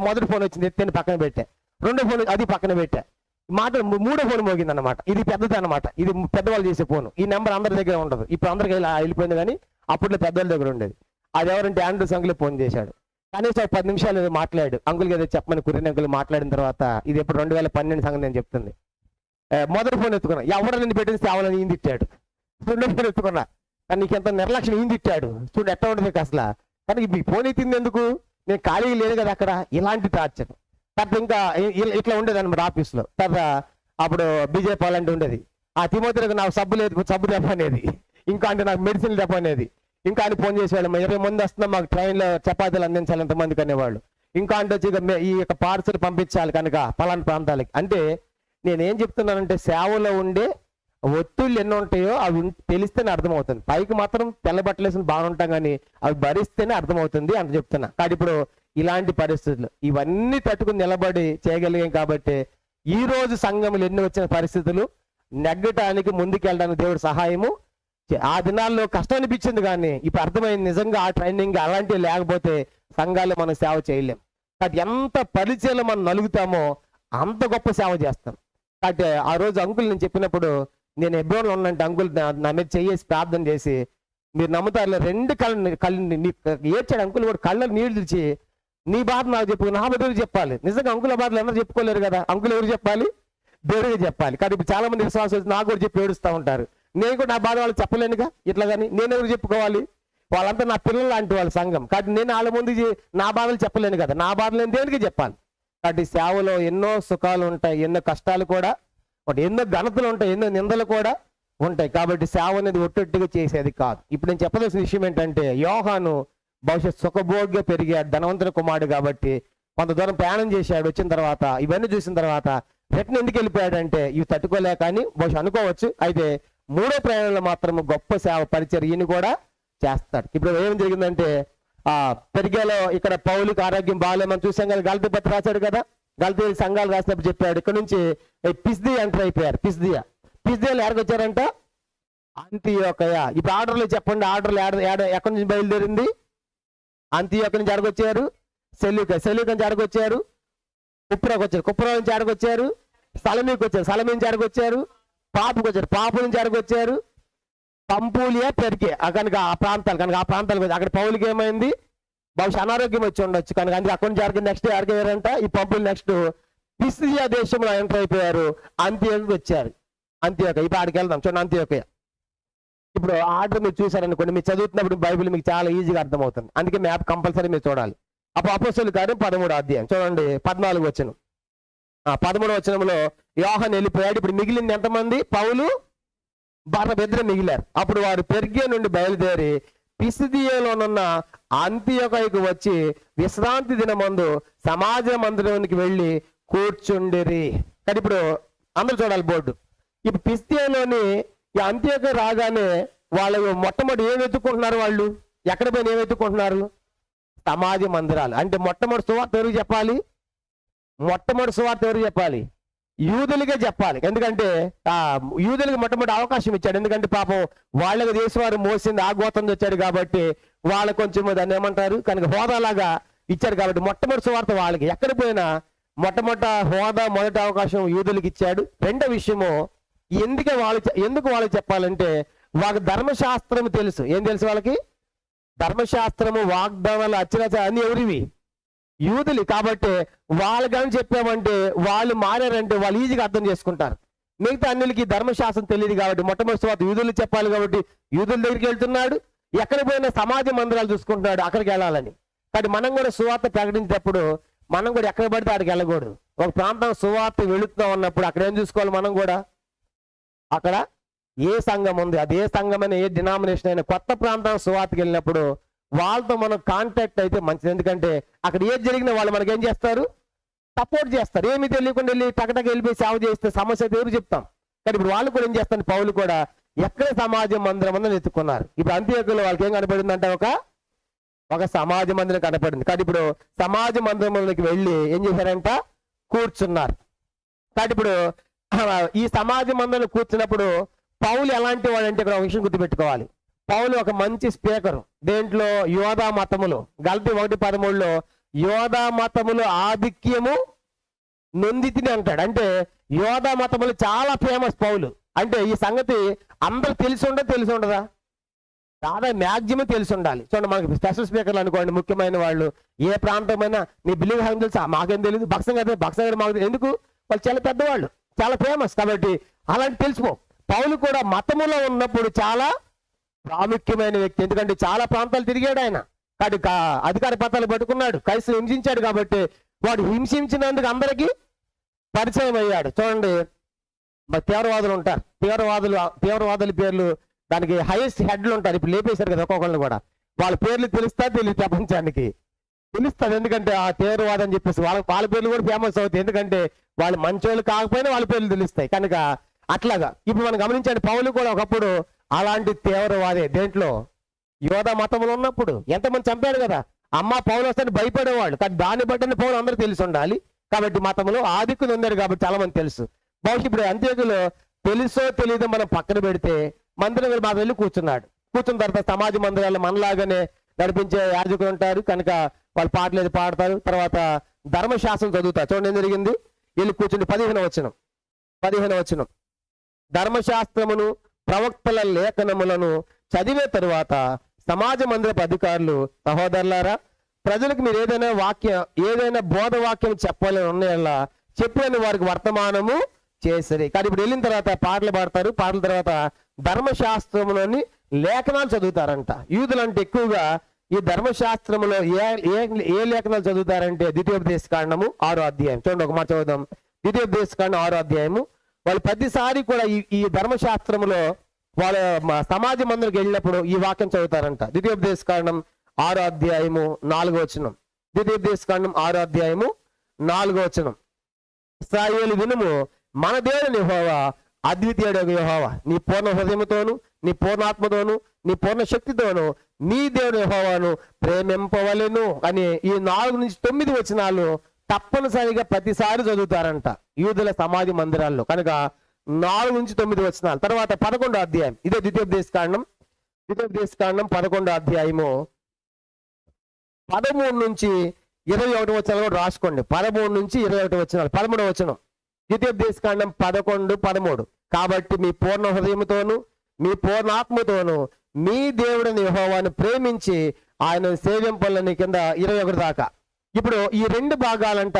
మొదటి ఫోన్ వచ్చింది, ఎత్తిని పక్కన పెట్టా. రెండో ఫోన్ అది పక్కన పెట్టా. మూడో ఫోన్ మోగింది అనమాట. ఇది పెద్దది అనమాట, ఇది పెద్దవాళ్ళు చేసే ఫోన్. ఈ నెంబర్ అందరి దగ్గర ఉండదు, ఇప్పుడు అందరికి వెళ్ళిపోయింది, కానీ అప్పట్లో పెద్దవాళ్ళ దగ్గర ఉండేది. అది ఎవరంటే ఆండ్రూస్ అంకుల్ ఫోన్ చేశాడు. కనీసం 10 నిమిషాలు మాట్లాడు, అంకుల్కి ఏదో చెప్పమని కుర్రిన అంకుల్ మాట్లాడిన తర్వాత, ఇది ఇప్పుడు 2012 సంగతి నేను చెప్తుంది. మొదటి ఫోన్ ఎత్తుకున్నా, ఎవరు నిన్ను పెట్టిన సేవలని ఈయన తిట్టాడు. రెండో ఫోన్ ఎత్తుకున్నా, కానీ నీకు ఎంత నిర్లక్ష్యం, ఈయన తిట్టాడు. చూడు ఎట్లా ఉంటుంది అసలు. కానీ ఈ ఫోన్ ఎత్తింది ఎందుకు? నేను ఖాళీ లేదు కదా అక్కడ. ఇలాంటి టార్చర్. తర్వాత ఇంకా ఇట్లా ఉండేది అనమాట ఆఫీస్లో. తర్వాత అప్పుడు బీజే పాలంటే ఉండేది. ఆ తిమోతికి నాకు సబ్బు చెప్పనేది, ఇంకా అంటే నాకు మెడిసిన్ చెప్పనేది. ఇంకా అని ఫోన్ చేసేవాళ్ళు, 20 మంది వస్తున్నాం, మాకు ట్రైన్లో చపాతీలు అందించాలి ఎంతమందికి అనేవాళ్ళు. ఇంకా అంటే వచ్చి ఈ యొక్క పార్సల్ పంపించాలి కనుక పలానా ప్రాంతాలకి. అంటే నేనేం చెప్తున్నానంటే సేవలో ఉండే ఒత్తిళ్ళు ఎన్ని ఉంటాయో అవి తెలిస్తేనే అర్థమవుతుంది. పైకి మాత్రం తెల్లబట్టలేసిన బాగుంటాం, కానీ అవి భరిస్తేనే అర్థమవుతుంది అని చెప్తున్నా. కాబట్టి ఇప్పుడు ఇలాంటి పరిస్థితులు ఇవన్నీ తట్టుకుని నిలబడి చేయగలిగాం. కాబట్టి ఈ రోజు సంఘములు ఎన్ని వచ్చిన పరిస్థితులు నెగ్గటానికి, ముందుకెళ్ళడానికి దేవుడి సహాయము. ఆ దినాల్లో కష్టం అనిపించింది, కానీ ఇప్పుడు అర్థమైంది నిజంగా ఆ ట్రైనింగ్ అలాంటివి లేకపోతే సంఘాలు మనం సేవ చేయలేం. కాబట్టి ఎంత పరిచయం మనం నలుగుతామో అంత గొప్ప సేవ చేస్తాం. కాబట్టి ఆ రోజు అంకుల్ నేను చెప్పినప్పుడు, నేను హెబ్రోన్లో ఉన్నంటే అంకుల్ నా మీద చేసి ప్రార్థన చేసి, మీరు నమ్ముతారు 2 కళ్ళు ఏడ్చాడు అంకుల్ కూడా. కళ్ళని నీళ్ళు తెచ్చి, నీ బాధ నాకు చెప్పు, నా బాధ చెప్పాలి. నిజంగా అంకుల బాధలు ఎవరు చెప్పుకోలేరు కదా. అంకుల్ ఎవరు చెప్పాలి? దేవుడికి చెప్పాలి. కానీ ఇప్పుడు చాలా మంది విశ్వాసం నాకు కూడా చెప్పి ఏడుస్తూ ఉంటారు. నేను కూడా నా బాధ వాళ్ళకి చెప్పలేనుగా. ఇట్లా కానీ నేను ఎవరు చెప్పుకోవాలి? వాళ్ళంతా నా పిల్లలు లాంటి వాళ్ళ సంఘం. కాబట్టి నేను వాళ్ళ ముందు నా బాధలు చెప్పలేను కదా. నా బాధలు నేను దేవునికి చెప్పాలి. కాబట్టి సేవలో ఎన్నో సుఖాలు ఉంటాయి, ఎన్నో కష్టాలు కూడా ఉంటాయి, ఎన్నో ఘనతలు ఉంటాయి, ఎన్నో నిందలు కూడా ఉంటాయి. కాబట్టి సేవ అనేది ఒట్టొట్టుగా చేసేది కాదు. ఇప్పుడు నేను చెప్పదలసిన విషయం ఏంటంటే, యోహాను భవిష్యత్ సుఖభోగ్య పెరిగే ధనవంతుల కుమారుడు కాబట్టి కొంత దూరం ప్రయాణం చేశాడు. వచ్చిన తర్వాత ఇవన్నీ చూసిన తర్వాత రిటర్న్ ఎందుకు వెళ్ళిపోయాడంటే, ఇవి తట్టుకోలేక అని బహుశా అనుకోవచ్చు. అయితే మూడో ప్రయాణంలో మాత్రం గొప్ప సేవ పరిచర్య ఈయన కూడా చేస్తాడు. ఇప్పుడు ఏం జరిగిందంటే పెరిగేలో ఇక్కడ పౌలుకి ఆరోగ్యం బాగాలేమని చూసాం కదా, గలతీ పత్రిక రాశాడు కదా, గలతీ సంఘాలు రాసినప్పుడు చెప్పాడు. ఇక్కడ నుంచి పిస్దియా ఎంటర్ అయిపోయారు. పిస్దియాలో ఎక్కడికి వచ్చారంట? అంతియోకయ. ఇప్పుడు ఆర్డర్లు చెప్పండి, ఆర్డర్లు ఎక్కడి నుంచి బయలుదేరింది? అంతియోక నుంచి ఎడగొచ్చారు, సెల్యూక నుంచి ఎడగొచ్చారు, కుప్రాకు వచ్చారు, కుప్రా నుంచి ఎడగొచ్చారు, సలమీకి వచ్చారు, సలమీ నుంచి ఎడగొచ్చారు, పాపుకి వచ్చారు, పాపు నుంచి ఎడగొచ్చారు, పంపూలియా పెరిగే కనుక ఆ ప్రాంతాలు అక్కడ పౌలికి ఏమైంది? బహుశా అనారోగ్యం వచ్చి ఉండొచ్చు కనుక అందుకే అక్కడి నుంచి అడిగి నెక్స్ట్ అడిగారంట ఈ పంపులు. నెక్స్ట్ పిసియా దేశంలో ఎంటర్ అయిపోయారు, అంత్యోకకి వచ్చారు. అంత్యోక ఇప్పుడు ఆడికి వెళ్దాం చూడండి. అంత్యోకయ ఇప్పుడు ఆర్డర్ మీరు చూసారనుకోండి, మీరు చదువుతున్నప్పుడు బైబిల్ మీకు చాలా ఈజీగా అర్థమవుతుంది. అందుకే మ్యాప్ కంపల్సరీ మీరు చూడాలి. అప్పుడు అపోస్తలుల కార్యం 13వ అధ్యాయం చూడండి, 14 వచనం. 13వ వచనంలో యోహాను వెళ్ళిపోయాడు. ఇప్పుడు మిగిలింది ఎంతమంది? పౌలు, బర్నబా ఇద్దరు మిగిలారు. అప్పుడు వారు పెర్గే నుండి బయలుదేరి పిసిదియాలోనున్న అంతియోకయకు వచ్చి విశ్రాంతి దినమందు సమాజ మందిరానికి వెళ్ళి కూర్చుండిరి. కానీ ఇప్పుడు అందరూ చూడాలి బోర్డు. ఇప్పుడు పిసిదియాలోని ఈ అంత్యోకయ రాగానే వాళ్ళు మొట్టమొదటి ఏం వెతుక్కుంటున్నారు? వాళ్ళు ఎక్కడ పోయిన ఏం వెతుక్కుంటున్నారు? సమాజ మందిరాలు. అంటే మొట్టమొదటి సువార్త ఎవరికి చెప్పాలి? యూదులకే చెప్పాలి. ఎందుకంటే యూదులకి మొట్టమొదటి అవకాశం ఇచ్చాడు. ఎందుకంటే పాపం వాళ్ళకి దేశవారు మోసింది ఆ గోతం వచ్చాడు కాబట్టి వాళ్ళకు కొంచెం దాన్ని ఏమంటారు కనుక హోదాలాగా ఇచ్చాడు కాబట్టి మొట్టమొదటి సువార్త వాళ్ళకి. ఎక్కడ పోయినా మొట్టమొదటి హోదా, మొదటి అవకాశం యూదులకి ఇచ్చాడు. రెండో విషయము ఎందుకు వాళ్ళకి చెప్పాలంటే వాళ్ళకి ధర్మశాస్త్రం తెలుసు. ఏం తెలుసు వాళ్ళకి? ధర్మశాస్త్రము, వాగ్దానాలు, అచ్చరాచారాలు అన్ని ఎవరివి? యూదులు. కాబట్టి వాళ్ళకని చెప్పామంటే వాళ్ళు మారారంటే వాళ్ళు ఈజీగా అర్థం చేసుకుంటారు. మిగతా అన్నిలకి ధర్మశాస్త్రం తెలియదు కాబట్టి మొట్టమొదటి సువార్త యూదులు చెప్పాలి కాబట్టి యూదుల దగ్గరికి వెళ్తున్నాడు. ఎక్కడ పోయినా సమాజ మందిరాలు చూసుకుంటున్నాడు అక్కడికి వెళ్ళాలని. కాబట్టి మనం కూడా సువార్త ప్రకటించేటప్పుడు మనం కూడా ఎక్కడ పడితే అక్కడికి వెళ్ళకూడదు. ఒక ప్రాంతం సువార్త వెళుతూ ఉన్నప్పుడు అక్కడ ఏం చూసుకోవాలి? మనం కూడా అక్కడ ఏ సంఘం ఉంది, అది ఏ సంఘమైన ఏ డినామినేషన్ అయినా కొత్త ప్రాంతం సువార్తకి వెళ్ళినప్పుడు వాళ్ళతో మనం కాంటాక్ట్ అయితే మంచిది. ఎందుకంటే అక్కడ ఏది జరిగినా వాళ్ళు మనకి ఏం చేస్తారు? సపోర్ట్ చేస్తారు. ఏమి తెలియకుండా వెళ్ళి టకటక వెళ్ళిపోయి సేవ చేస్తే సమస్య అయితే ఎవరు చెప్తాం. కానీ ఇప్పుడు వాళ్ళు కూడా ఏం చేస్తారు? పౌలు కూడా ఎక్కడ సమాజ మందిరం ఉందని ఎత్తుకున్నారు. ఇప్పుడు అంత్యోకయలో వాళ్ళకి ఏం కనపడిందంటే ఒక సమాజ మందిరం కనపడింది. కానీ ఇప్పుడు సమాజ మందిరంలోకి వెళ్ళి ఏం చేశారంట? కూర్చున్నారు. కాబట్టి ఇప్పుడు ఈ సమాజ మందిరంలో కూర్చున్నప్పుడు పౌలు ఎలాంటి వాడు అంటే ఇక్కడ ఒక విషయం గుర్తుపెట్టుకోవాలి. పౌలు ఒక మంచి స్పీకర్. దేంట్లో? యోధా మతములు. గలతీ 1:13 యోధా మతములు ఆధిక్యము నొందితిని అంటాడు. అంటే యోధా మతములు చాలా ఫేమస్ పౌలు. అంటే ఈ సంగతి అందరూ తెలిసి ఉండదా? దాదాపు మ్యాక్సిమం తెలిసి ఉండాలి. చూడండి, మనకి స్పెషల్ స్పీకర్లు అనుకోండి, ముఖ్యమైన వాళ్ళు ఏ ప్రాంతమైనా నీ బిలీవ్ హాం తెలుసా? మాకేం తెలియదు. భక్సంగా మాకు ఎందుకు? వాళ్ళు చాలా పెద్దవాళ్ళు, చాలా ఫేమస్. కాబట్టి అలాంటి తెలుసుకో. పౌలు కూడా మతములో ఉన్నప్పుడు చాలా ప్రాముఖ్యమైన వ్యక్తి. ఎందుకంటే చాలా ప్రాంతాలు తిరిగాడు ఆయన. కాబట్టి అధికార పత్రాలు పట్టుకున్నాడు, కలిసి హింసించాడు. కాబట్టి వాడు హింసించినందుకు అందరికీ పరిచయం అయ్యాడు. చూడండి, తీవ్రవాదులు ఉంటారు. తీవ్రవాదుల పేర్లు దానికి హైయెస్ట్ హెడ్లు ఉంటారు. ఇప్పుడు లేపేశారు కదా ఒక్కొక్కళ్ళు కూడా. వాళ్ళ పేర్లు తెలియదు ప్రపంచానికి తెలుస్తుంది. ఎందుకంటే ఆ తీవ్రవాదం అని చెప్పేసి వాళ్ళ పేర్లు కూడా ఫేమస్ అవుతాయి. ఎందుకంటే వాళ్ళు మంచోళ్ళు కాకపోయినా వాళ్ళ పేర్లు తెలుస్తాయి కనుక. అట్లాగా ఇప్పుడు మనం గమనించండి, పౌలు కూడా ఒకప్పుడు అలాంటి తీవ్రవాదే. దేంట్లో? యోధా మతంలో ఉన్నప్పుడు ఎంతమంది చంపాడు కదా. పౌలు వస్తే భయపడేవాళ్ళు. కానీ దాన్ని బట్టి పౌలు అందరూ తెలిసి ఉండాలి. కాబట్టి మతంలో ఆధిక్యులు ఉన్నారు కాబట్టి చాలా మంది తెలుసు. బహుశా ఇప్పుడు అంత్యోకయలో తెలుసో తెలియదో మనం పక్కన పెడితే మందిరం మాకు వెళ్ళి కూర్చున్న తర్వాత సమాజ మందిరాలు మనలాగానే నడిపించే యాజకులు ఉంటారు కనుక వాళ్ళు పాటలు పాడతారు. తర్వాత ధర్మశాస్త్రం చదువుతారు. చూడండి ఏం జరిగింది. వెళ్ళి కూర్చుండి 15వ వచనం ధర్మశాస్త్రమును ప్రవక్తల లేఖనములను చదివే తరువాత సమాజ మందిరపు అధికారులు, సహోదరులారా, ప్రజలకు మీరు ఏదైనా బోధ వాక్యం చెప్పాలని ఉన్నాయల్లా చెప్పిన వారికి వర్తమానము చేసరి. కానీ ఇప్పుడు వెళ్ళిన తర్వాత పాటలు పాడతారు. పాటల తర్వాత ధర్మశాస్త్రములోని లేఖనాలు చదువుతారంట. యూదులంటే ఎక్కువగా ఈ ధర్మశాస్త్రములో ఏ లేఖనాలు చదువుతారంటే ద్వితీయోపదేశకాండము 6వ అధ్యాయం. చూడండి, ఒక మాట చదువుదాం. ద్వితీయోపదేశకాండం 6వ అధ్యాయము. వాళ్ళు ప్రతిసారి కూడా ఈ ధర్మశాస్త్రములో వాళ్ళ సమాజ మందిరికి వెళ్ళినప్పుడు ఈ వాక్యం చదువుతారంట. ద్వితీయోపదేశకాండం 6వ అధ్యాయము 4వ వచనం. ద్వితీయోపదేశకాండం 6వ అధ్యాయము 4వ వచనం. ఇశ్రాయేలు వినుము, మన దేవుని యెహోవా అద్వితీయుడు యెహోవా, నీ పూర్ణ హృదయముతోను, నీ పూర్ణాత్మతోను, నీ పూర్ణ శక్తితోను నీ దేవుడు యెహోవాను ప్రేమింపవలెను అని ఈ 4-9 వచనాలు తప్పనిసరిగా ప్రతిసారి చదువుతారంట యూదుల సమాధి మందిరాల్లో. కనుక 4-9 వచనాలు. తర్వాత 11వ అధ్యాయం, ఇదే ద్వితీయోపదేశకాండం 11వ అధ్యాయము 13-21 వచనాలు కూడా రాసుకోండి. 13-21 వచనాలు. 13వ వచనం, ద్వితీయోపదేశకాండం 11-13. కాబట్టి మీ పూర్ణ హృదయముతోను మీ పూర్ణాత్మతోను మీ దేవుడిని యెహోవాను ప్రేమించి ఆయన సేవింపలని కింద 21 దాకా. ఇప్పుడు ఈ 2 భాగాలంట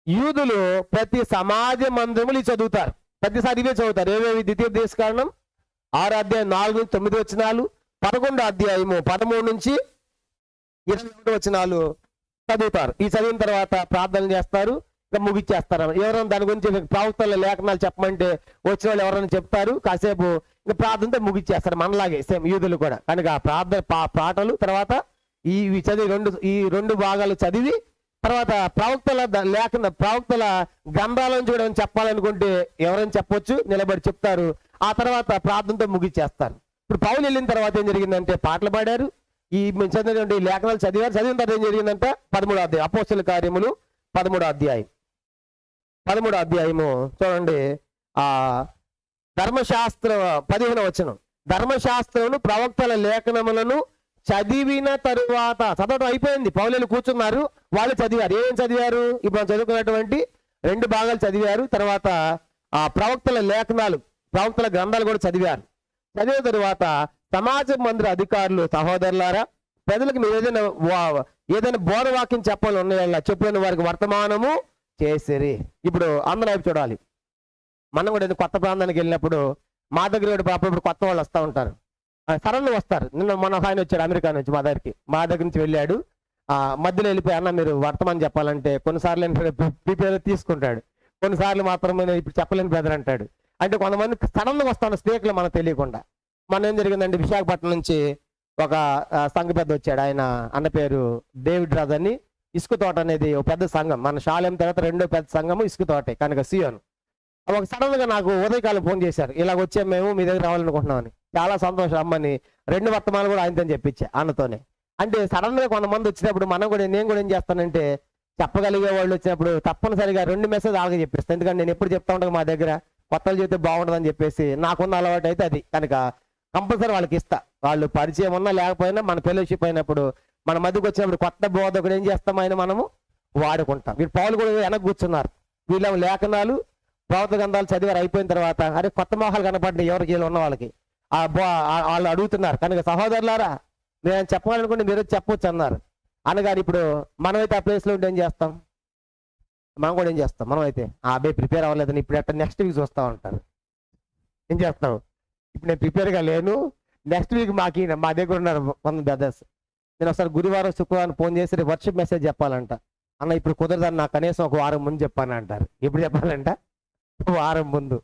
యూదులు ప్రతి సమాజ మందిరములు చదువుతారు, ప్రతిసారి ఇవే చదువుతారు. ఏవేవి? ద్వితీయోపదేశకాండం 6వ అధ్యాయం 4-9 వచనాలు, 11వ అధ్యాయము 13-21 వచనాలు చదువుతారు. ఈ చదివిన తర్వాత ప్రార్థన చేస్తారు, ఇంకా ముగిచ్చేస్తారు. ఎవరైనా దాని గురించి ప్రవక్తల లేఖనాలు చెప్పమంటే వచ్చిన వాళ్ళు ఎవరైనా చెప్తారు, కాసేపు ఇంకా ప్రార్థనతో ముగిచ్చేస్తారు. మనలాగే సేమ్ యూదులు కూడా. కనుక ప్రార్థన పాటలు తర్వాత ఈ చదివి ఈ రెండు భాగాలు చదివి తర్వాత ప్రవక్తల ప్రవక్తల గ్రంథాలను చూడని చెప్పాలనుకుంటే ఎవరైనా చెప్పొచ్చు, నిలబడి చెప్తారు. ఆ తర్వాత ప్రార్థనతో ముగిచ్చేస్తారు. ఇప్పుడు పౌలు వెళ్ళిన తర్వాత ఏం జరిగిందంటే పాటలు పాడారు, ఈ చదివినటువంటి లేఖనాలు చదివారు. చదివిన తర్వాత ఏం జరిగిందంటే 13వ అధ్యాయం, అపోస్తల కార్యములు 13వ అధ్యాయము చూడండి. ధర్మశాస్త్ర 15వ వచనం, ధర్మశాస్త్రమును ప్రవక్తల లేఖనములను చదివిన తరువాత, చదవడం అయిపోయింది, పౌలు కూర్చున్నారు, వాళ్ళు చదివారు. ఏం చదివారు? ఇప్పుడు మనం చదువుకున్నటువంటి 2 భాగాలు చదివారు. తర్వాత ఆ ప్రవక్తల లేఖనాలు, ప్రవక్తల గ్రంథాలు కూడా చదివారు. చదివిన తరువాత సమాజ మందిర అధికారులు, సహోదరులారా, ప్రజలకు మీరు ఏదైనా బోధవాక్యం చెప్పాలని ఉన్నాయల్లా చెప్పిన వారికి వర్తమానము చేసిరి. ఇప్పుడు అందరూ వైపు చూడాలి. మనం కూడా కొత్త ప్రాంతానికి వెళ్ళినప్పుడు మా దగ్గర అప్పుడప్పుడు కొత్త వాళ్ళు వస్తూ ఉంటారు, సడన్గా వస్తారు. నిన్న మన ఆయన వచ్చాడు అమెరికా నుంచి మా దగ్గర నుంచి వెళ్ళాడు. మధ్యలో వెళ్ళిపోయి అన్న మీరు వర్తమానం చెప్పాలంటే కొన్నిసార్లు ప్రిపేర్ తీసుకుంటాడు, కొన్నిసార్లు మాత్రం ఇప్పుడు చెప్పలేని బ్రదర్ అంటాడు. అంటే కొంతమంది సడన్గా వస్తాను స్పీకర్లు మనకు తెలియకుండా. మన ఏం జరిగిందంటే విశాఖపట్నం నుంచి ఒక సంఘ పెద్ద వచ్చాడు. ఆయన అన్న పేరు డేవిడ్ రాజ్ అని. ఇసుక తోట అనేది ఒక పెద్ద సంఘం, మన శాలెం తర్వాత 2వ పెద్ద సంఘము ఇసుక తోటే కనుక సియోను. ఒక సడన్ గా నాకు ఉదయకాలం ఫోన్ చేశారు, ఇలాగ వచ్చే మేము మీ దగ్గర రావాలనుకుంటున్నామని. చాలా సంతోషం అమ్మని 2 వర్తమానాలు కూడా ఆయనతో చెప్పించా అన్నతోనే. అంటే సడన్ గా కొంతమంది వచ్చినప్పుడు నేను కూడా ఏం చేస్తానంటే చెప్పగలిగే వాళ్ళు వచ్చినప్పుడు తప్పనిసరిగా 2 మెసేజ్ అలాగే చెప్పిస్తాను. ఎందుకంటే నేను ఎప్పుడు చెప్తా ఉంటాను మా దగ్గర కొత్తలు చెప్తే బాగుంటుందని చెప్పేసి నాకున్న అలవాటు అయితే అది. కనుక కంపల్సరీ వాళ్ళకి ఇస్తా. వాళ్ళు పరిచయం ఉన్నా లేకపోయినా మన ఫెలోషిప్ అయినప్పుడు మన మధ్యకి వచ్చినప్పుడు కొత్త బోధకుడు ఏం చేస్తాం ఆయన మనము వాడుకుంటాం. వీళ్ళు పౌలు కూడా వెనక కూర్చున్నారు. వీళ్ళ లేఖనాలు ప్రవక్త గ్రంథాలు చదివారు. అయిపోయిన తర్వాత అరే కొత్త మొహాలు కనపడ్డాయి ఎవరికి వీళ్ళు ఉన్న వాళ్ళకి. వాళ్ళు అడుగుతున్నారు. కనుక సహోదరులారా నేను చెప్పాలనుకుంటే మీరు చెప్పొచ్చు అన్నారు. అనగాని ఇప్పుడు మనమైతే ఆ ప్లేస్లో ఉంటే ఏం చేస్తాం? మనం కూడా ఏం చేస్తాం? మనమైతే అబ్బాయి ప్రిపేర్ అవ్వలేదని ఇప్పుడు ఎట్లా నెక్స్ట్ వీక్ చూస్తూ ఉంటారు. ఏం చేస్తాం? ఇప్పుడు నేను ప్రిపేర్గా లేను, నెక్స్ట్ వీక్ మా దగ్గర ఉన్నారు కొంత బ్రదర్స్. నేను ఒకసారి గురువారం శుక్రవారం ఫోన్ చేసి వర్షిప్ మెసేజ్ చెప్పాలంట. అన్న ఇప్పుడు కుదరదని నాకు కనీసం ఒక వారం ముందు చెప్పాను అంటారు. ఎప్పుడు చెప్పాలంట? వారం ముందు.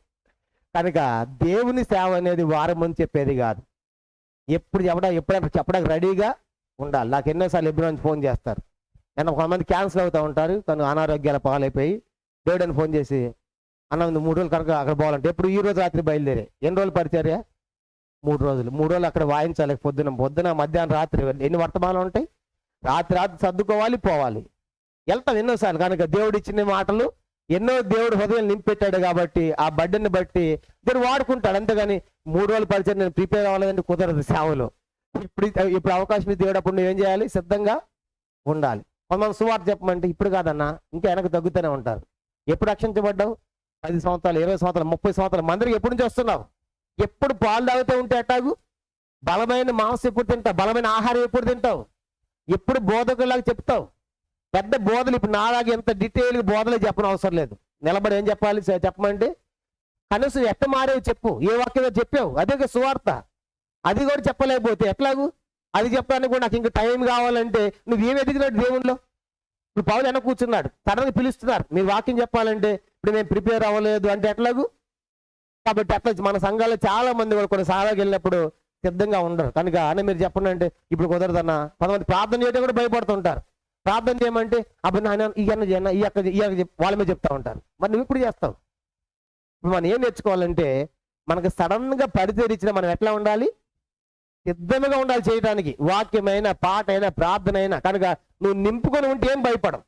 కనుక దేవుని సేవ అనేది వారం ముందు చెప్పేది కాదు. ఎప్పుడైనా చెప్పడానికి రెడీగా ఉండాలి. నాకు ఎన్నోసార్లు ఎప్పుడు నుంచి ఫోన్ చేస్తారు. నేను కొంతమంది క్యాన్సిల్ అవుతూ ఉంటారు, కానీ అనారోగ్యాల పాలైపోయి దేవుడని ఫోన్ చేసి అన్న 3 రోజులు కనుక అక్కడ పోవాలంటే ఎప్పుడు ఈ రోజు రాత్రి బయలుదేరే. ఎన్ని రోజులు పరిచర్య? 3 రోజులు. 3 రోజులు అక్కడ వాయించాలి. పొద్దున మధ్యాహ్నం రాత్రి ఎన్ని వర్తమానాలు ఉంటాయి. రాత్రి సర్దుకోవాలి, పోవాలి, వెళ్తాం ఎన్నోసార్లు. కనుక దేవుడు ఇచ్చిన మాటలు ఎన్నో దేవుడు హృదయం నింపెట్టాడు కాబట్టి ఆ బడ్డని బట్టి దేవుడు వాడుకుంటాడు. అంతేగాని 3 రోజుల పరిచయం నేను ప్రిపేర్ అవ్వలేదంటే కుదరదు సేవలో. ఇప్పుడు అవకాశం దేవుడు అప్పుడు నువ్వేం చేయాలి? సిద్ధంగా ఉండాలి. కొంతమంది సువార్త చెప్పమంటే ఇప్పుడు కాదన్నా ఇంకా వెనక తగ్గుతూనే ఉంటారు. ఎప్పుడు రక్షించబడ్డావు? 10 సంవత్సరాలు, 20 సంవత్సరాలు, 30 సంవత్సరాలు. మందిరికి ఎప్పుడు నుంచి వస్తున్నావు? ఎప్పుడు పాలు తాగుతూ ఉంటే ఎట్టాగు? బలమైన మాంసం ఎప్పుడు తింటావు? బలమైన ఆహారం ఎప్పుడు తింటావు? ఎప్పుడు బోధకులాగా చెప్తావు? పెద్ద బోధలు ఇప్పుడు నాలాగా ఎంత డీటెయిల్గా బోధలు చెప్పని అవసరం లేదు. నిలబడి ఏం చెప్పాలి చెప్పమంటే కనీసం ఎట్ట మారేవి చెప్పు. ఏ వాక్యంగా చెప్పావు అదే సువార్త. అది కూడా చెప్పలేకపోతే ఎట్లాగు? అది చెప్పడానికి కూడా నాకు ఇంకా టైం కావాలంటే నువ్వేం ఎదిగినాడు దేవుళ్ళు? ఇప్పుడు పౌలు వెనక కూర్చున్నాడు, సడన్గా పిలుస్తున్నారు మీరు వాక్యం చెప్పాలంటే ఇప్పుడు నేను ప్రిపేర్ అవ్వలేదు అంటే ఎట్లాగు? కాబట్టి అట్లా మన సంఘాల్లో చాలా మంది కూడా కొన్ని సారాకి వెళ్ళినప్పుడు సిద్ధంగా ఉండరు. కనుక అని మీరు చెప్పండి అంటే ఇప్పుడు కుదరదన్నా. కొంతమంది ప్రార్థన చేయడం కూడా భయపడుతుంటారు. ప్రార్థన చేయమంటే అప్పుడు నాయన ఈ అక్క వాళ్ళ మీద చెప్తా ఉంటారు. మరి నువ్వు ఇప్పుడు చేస్తావు. ఇప్పుడు మనం ఏం నేర్చుకోవాలంటే మనకు సడన్ గా పరిచయం మనం ఎట్లా ఉండాలి? సిద్ధంగా ఉండాలి చేయడానికి. వాక్యమైన, పాట అయినా, ప్రార్థన అయినా. కనుక నువ్వు నింపుకొని ఉంటే ఏం భయపడవు.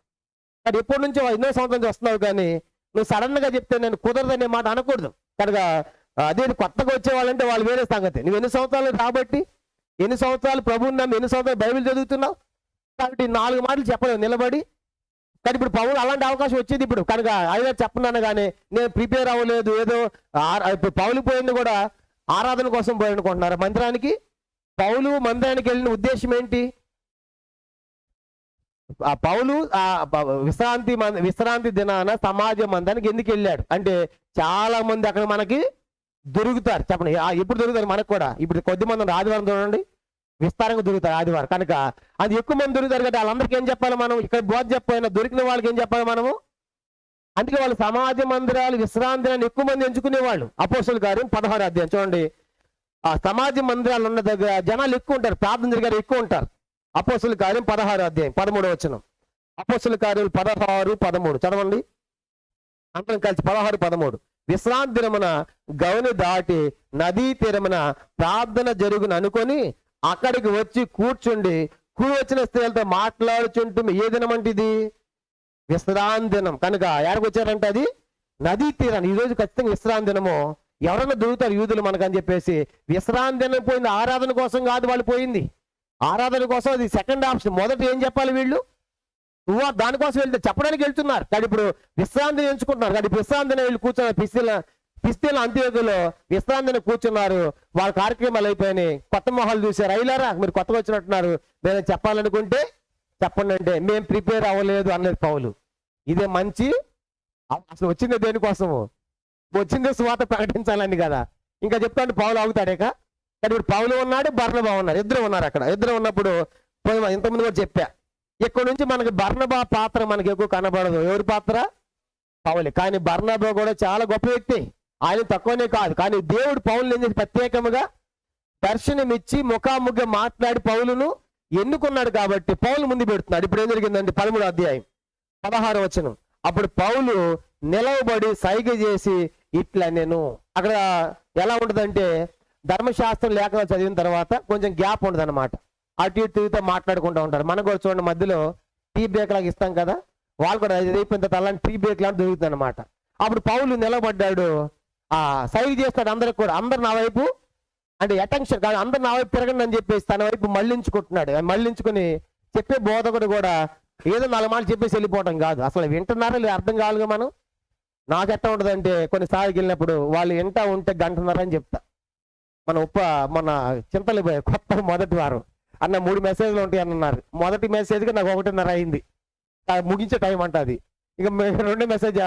కానీ ఎప్పటి నుంచో ఎన్నో సంవత్సరం నుంచి వస్తున్నావు, కానీ నువ్వు సడన్ గా చెప్తే నేను కుదరదనే మాట అనకూడదు. కనుక అదే కొత్తగా వచ్చేవాళ్ళంటే వాళ్ళు వేరే సంగతి. నువ్వు ఎన్ని సంవత్సరాలు కాబట్టి, ఎన్ని సంవత్సరాలు ప్రభువుని నమ్మి, ఎన్ని సంవత్సరాలు బైబిల్ చదువుతున్నావు కాబట్టి 4 మాటలు చెప్పలేవు నిలబడి. కానీ ఇప్పుడు పౌలు అలాంటి అవకాశం వచ్చింది ఇప్పుడు. కనుక ఆయన చెప్పన్నాను కానీ నేను ప్రిపేర్ అవ్వలేదు, ఏదో ఇప్పుడు పౌలు పోయింది కూడా ఆరాధన కోసం పోయానుకుంటున్నారు మందిరానికి. పౌలు మందిరానికి వెళ్ళిన ఉద్దేశం ఏంటి? ఆ పౌలు విశ్రాంతి దినాన సమాజ మందిరానికి ఎందుకు వెళ్ళాడు అంటే, చాలా మంది అక్కడ మనకి దొరుకుతారు. చెప్పండి, ఎప్పుడు దొరుకుతారు మనకు కూడా? ఇప్పుడు కొద్ది మంది ఆదివారం చూడండి, విస్తారంగా దొరుకుతారు ఆదివారం. కనుక అది ఎక్కువ మంది దొరుకుతారు కదా, వాళ్ళందరికీ ఏం చెప్పాలి మనం? ఇక్కడ బోధ చెప్పైనా దొరికిన వాళ్ళకి ఏం చెప్పాలి మనము? అందుకే వాళ్ళు సమాజ మందిరాలు, విశ్రాంతిని ఎక్కువ మంది ఎంచుకునేవాళ్ళు. అపోస్తలుల కార్యం 16వ అధ్యాయం చూడండి. ఆ సమాజ మందిరాలు ఉన్న దగ్గర జనాలు ఎక్కువ ఉంటారు, ప్రార్థన జరిగారు ఎక్కువ ఉంటారు. అపోస్తలుల కార్యం 16వ అధ్యాయం 13వ వచనం. అపోస్తలుల కార్యం 16:13 చదవండి అందరం కలిసి. 16:13. విశ్రాంతి దినమున గౌని దాటి నదీ తీరమున ప్రార్థన జరుగును అనుకొని అక్కడికి వచ్చి కూర్చుండి కూడి వచ్చిన స్త్రీలతో మాట్లాడుచుంటూ. ఏ దినం అంటే ఇది? విశ్రాంతి దినం. కనుక ఎక్కడికి వచ్చారంటే అది నదీ తీరాన్ని. ఈ రోజు ఖచ్చితంగా విశ్రాంతి దినము. ఎవరైనా దొరుకుతారు యూదులు మనకని చెప్పేసి విశ్రాంతి దినం పోయింది. ఆరాధన కోసం కాదు వాళ్ళు పోయింది, ఆరాధన కోసం. అది సెకండ్ ఆప్షన్. మొదట ఏం చెప్పాలి వీళ్ళు? నువ్వు దానికోసం వెళ్తే చెప్పడానికి వెళ్తున్నారు. కానీ ఇప్పుడు విశ్రాంతిని ఎంచుకుంటున్నారు. కానీ విశ్రాంతిని వీళ్ళు కూర్చున్నారు. పిస్తీల అంత్యోకులో విశ్రాంతిని కూర్చున్నారు. వాళ్ళ కార్యక్రమాలు అయిపోయినాయి. కొత్త మొహాలు చూశారు. అయిలారా మీరు కొత్తగా వచ్చినట్టున్నారు, నేను చెప్పాలనుకుంటే చెప్పండి అంటే మేము ప్రిపేర్ అవ్వలేదు అన్నది పౌలు. ఇదే మంచి. అసలు వచ్చింది దేనికోసము? వచ్చిందే సువార్త ప్రకటించాలని కదా. ఇంకా చెప్తాను పౌలు ఆగుతాడేక. కానీ ఇప్పుడు పౌలు ఉన్నాడు, బర్నబా ఉన్నారు, ఇద్దరు ఉన్నారు అక్కడ. ఇద్దరు ఉన్నప్పుడు ఇంతకుముందు కూడా చెప్పా, ఇక్కడ నుంచి మనకి బర్నబా పాత్ర మనకి ఎక్కువ కనబడదు. ఎవరి పాత్ర? పౌలే. కానీ బర్నబా కూడా చాలా గొప్ప వ్యక్తి, ఆయన తక్కువనే కాదు. కానీ దేవుడు పౌలుని ఏం చేసి ప్రత్యేకముగా దర్శనమిచ్చి ముఖాముఖిగా మాట్లాడి పౌలును ఎన్నుకున్నాడు కాబట్టి పౌలు ముందు పెడుతున్నాడు. ఇప్పుడు ఏం జరిగిందంటే 13వ అధ్యాయం 16వ వచనం. అప్పుడు పౌలు నిలవబడి సైగ చేసి ఇట్లా నేను. అక్కడ ఎలా ఉంటుందంటే ధర్మశాస్త్రం లేఖనాలు చదివిన తర్వాత కొంచెం గ్యాప్ ఉండదు అనమాట. అటు ఇటు తిరుగుతూ మాట్లాడుకుంటూ ఉంటారు. మనకు కూడా చూడండి మధ్యలో టీ బ్రేక్ లాగా ఇస్తాం కదా, వాళ్ళు కూడా అయిపోయిన తర్వాత అలాంటి టీ బ్రేక్ లాంటి దొరుకుతుంది అనమాట. అప్పుడు పౌలు నిలబడ్డాడు, సైగ చేస్తాడు అందరికి కూడా. అందరు నా వైపు అంటే అటెన్షన్ కాదు, అందరు నా వైపు తిరగండి అని చెప్పేసి తన వైపు మళ్ళించుకుంటున్నాడు. మళ్ళించుకుని చెప్పే బోధకుడు కూడా ఏదో 4 మాటలు చెప్పేసి వెళ్ళిపోవటం కాదు. అసలు వింటున్నారా లేదు అర్థం కావాలిగా మనం. నాకు ఎట్లా ఉంటుందంటే కొన్నిసార్లు వెళ్ళినప్పుడు వాళ్ళు వింటా ఉంటే గంటన్నర అని చెప్తా. మన చింతలు కొత్త మొదటి వారం అన్న 3 మెసేజ్లు ఉంటాయి అన్నారు. మొదటి మెసేజ్గా నాకు 1:30 అయింది, ముగించే టైం అంట అది. ఇక 2వ మెసేజ్,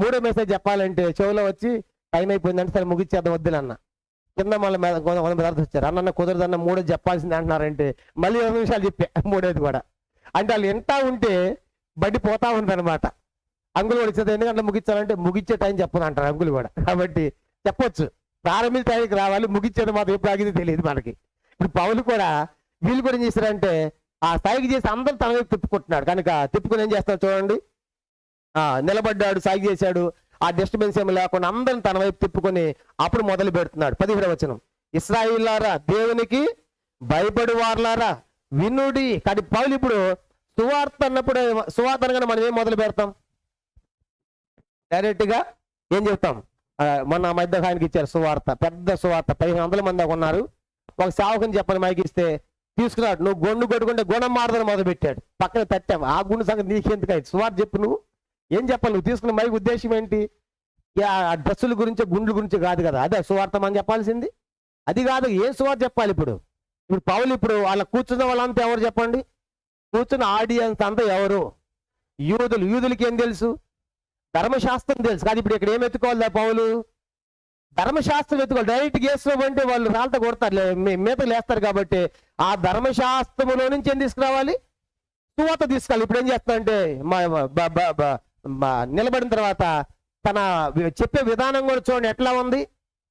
3వ మెసేజ్ చెప్పాలంటే చెవులో వచ్చి టైం అయిపోయిందంటే సరే ముగించేద్దాం వద్దునన్న. కింద మళ్ళీ 100 మంది వచ్చారు. అన్న కుదరదన్న 3 చెప్పాల్సింది అంటున్నారంటే మళ్ళీ 20 నిమిషాలు చెప్పా 3వ కూడా. అంటే వాళ్ళు వింటా ఉంటే బడి పోతా ఉంది అనమాట. అంగులు కూడా ఇచ్చేది 2 గంటలు ముగించాలంటే ముగించే టైం చెప్పను అంటారు అంగులు కూడా. కాబట్టి చెప్పొచ్చు ప్రారంభించే టైంకి రావాలి, ముగించేది మాత్రం ఎప్పుడు ఆగింది తెలియదు మనకి. ఇప్పుడు పౌలు కూడా వీళ్ళు కూడా ఏం చేశారంటే ఆ స్థాయికి చేసి అందరూ తన వైపు తిప్పుకుంటున్నాడు. కనుక తిప్పుకుని ఏం చేస్తాడు చూడండి, నిలబడ్డాడు, సాగి చేశాడు. ఆ డిస్టర్బెన్స్ ఏమి లేకుండా అందరిని తన వైపు తిప్పుకొని అప్పుడు మొదలు పెడుతున్నాడు. 17వ వచనం. ఇశ్రాయేలులారా దేవునికి భయపడు వారులారా వినుడి. కానీ పౌలు ఇప్పుడు సువార్త అన్నప్పుడు సువార్త అనగానే మనం ఏం మొదలు పెడతాం? డైరెక్ట్ గా ఏం చెప్తాం? మొన్న మధ్య ఆయనకి ఇచ్చారు సువార్త, పెద్ద సువార్త, 1500 మంది దాకా ఉన్నారు. ఒక సేవకుని చెప్పని మైకి ఇస్తే తీసుకున్నాడు. నువ్వు గొండు కొట్టుకుంటే గుణం మారదని మొదలు పెట్టాడు. పక్కన తట్టాము. ఆ గుండు సంగతి నీకెందుకు అయితే సువార్త చెప్పు, నువ్వు ఏం చెప్పాలి? నువ్వు తీసుకున్న మైకి ఉద్దేశం ఏంటి? ఆ డ్రెస్సుల గురించి గుండ్ల గురించి కాదు కదా, అదే సువార్త మనం చెప్పాల్సింది. అది కాదు, ఏం సువార్త చెప్పాలి ఇప్పుడు? ఇప్పుడు పౌలు ఇప్పుడు వాళ్ళ కూర్చున్న వాళ్ళంతా ఎవరు చెప్పండి? కూర్చున్న ఆడియన్స్ అంతా ఎవరు? యూదులు. యూదులకి ఏం తెలుసు? ధర్మశాస్త్రం తెలుసు. కానీ ఇప్పుడు ఇక్కడ ఏం ఎత్తుకోవాలి పౌలు? ధర్మశాస్త్రం ఎత్తుకోవాలి. డైరెక్ట్ గేస్లో అంటే వాళ్ళు రాళ్ళతో కొడతారు, మీతకు లేస్తారు. కాబట్టి ఆ ధర్మశాస్త్రములో నుంచి ఏం తీసుకురావాలి? సువార్త తీసుకురావాలి. ఇప్పుడు ఏం చేస్తానంటే నిలబడిన తర్వాత తన చెప్పే విధానం కూడా చూడండి ఎట్లా ఉంది.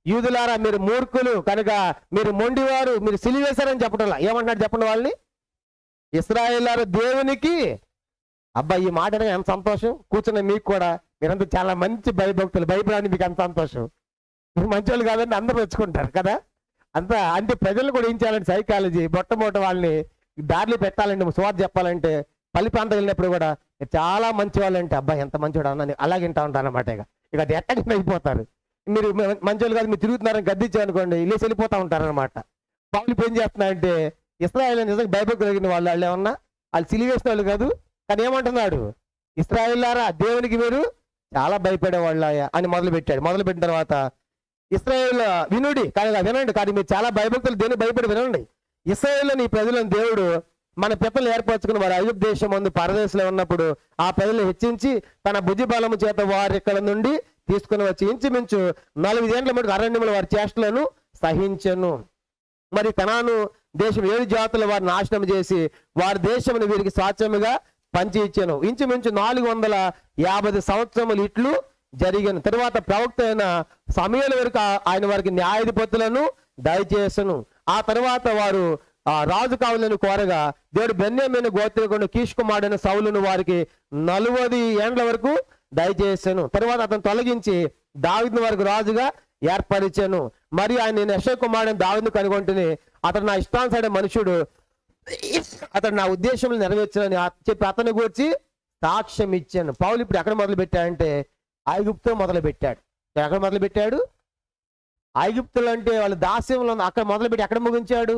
యూదులారా మీరు మూర్ఖులు కనుక మీరు మొండివారు, మీరు సిలివేశారని చెప్పడం. ఏమంటున్నాడు చెప్పండి వాళ్ళని? ఇశ్రాయేలులారా దేవునికి. అబ్బాయి ఈ మాట ఎంత సంతోషం. కూర్చున్న మీకు కూడా మీరంతా చాలా మంచి భయభక్తులు, భయపడడానికి మీకు అంత సంతోషం. మీరు మంచి వాళ్ళు కాదని అందరూ మెచ్చుకుంటారు కదా. అంతా అంటే ప్రజలు కూడా ఏం చేయాలంటే సైకాలజీ మొట్టమొదటి వాళ్ళని దారిలో పెట్టాలంటే, సువార్త చెప్పాలంటే పల్లి ప్రాంతం వెళ్ళినప్పుడు కూడా చాలా మంచి వాళ్ళు అంటే అబ్బాయి ఎంత మంచివాడు అన్న అలాగే వింటా ఉంటారు అనమాట. ఇక అది ఎట్టకి అయిపోతారు. మీరు మంచి వాళ్ళు కాదు, మీరు తిరుగుతున్నారని గద్దించారనుకోండి లేచి వెళ్ళిపోతా ఉంటారనమాట. పౌలు ఏం చేస్తున్నారంటే ఇశ్రాయేలు నిజంగా భయభక్తులు కలిగిన వాళ్ళు ఏమన్నా వాళ్ళు సిలివేసిన వాళ్ళు కాదు, కానీ ఏమంటున్నాడు, ఇశ్రాయేలులారా దేవునికి మీరు చాలా భయపడేవాళ్ళ అని మొదలుపెట్టాడు. మొదలుపెట్టిన తర్వాత ఇశ్రాయేలు వినుడి కానీ వినండి, కానీ మీరు చాలా భయభక్తులు దేనికి భయపడి వినండి. ఇశ్రాయేలు నీ ప్రజలను దేవుడు మన పితలు ఏర్పరచుకుని వారు ఐగుప్తు దేశం ముందు పరదేశంలో ఉన్నప్పుడు ఆ ప్రజలు హెచ్చించి తన భుజ బలము చేత వారి ఇక్కడ నుండి తీసుకుని వచ్చి ఇంచుమించు 4 ఏండ్ల మటుకు అరణ్యములు వారి చేష్టలను సహించను. మరి కనాను దేశం 7 జాతుల వారిని నాశనం చేసి వారి దేశమును వీరికి స్వాచ్ఛముగా పంచి ఇచ్చాను. ఇంచుమించు 450 సంవత్సరములు ఇట్లు జరిగాను. తరువాత ప్రవక్త అయిన సమూయేలు వరకు ఆయన వారికి న్యాయాధిపతులను దయచేసను. ఆ తర్వాత వారు రాజు కావాలని కోరగా దేవుడు బెన్యామీను గోత్రీకుడు కీష్ కుమారుడైన సౌలును వారికి 40 ఏండ్ల వరకు దయచేసాను. తర్వాత అతను తొలగించి దావీదును వారికి రాజుగా ఏర్పరిచాను. మరి ఆయన నేను యెషయా కుమారుడైన దావీదును కనుగొంటుని అతను నా ఇష్టానుసారైన మనుషుడు, అతను నా ఉద్దేశంలో నెరవేర్చాలని చెప్పి అతని గురించి సాక్ష్యం ఇచ్చాను. పౌలు ఇప్పుడు ఎక్కడ మొదలు పెట్టాడంటే ఐగుప్తు మొదలు పెట్టాడు. ఎక్కడ మొదలు పెట్టాడు? ఐగుప్తులు అంటే వాళ్ళు దాస్యంలో అక్కడ మొదలుపెట్టి ఎక్కడ ముగించాడు?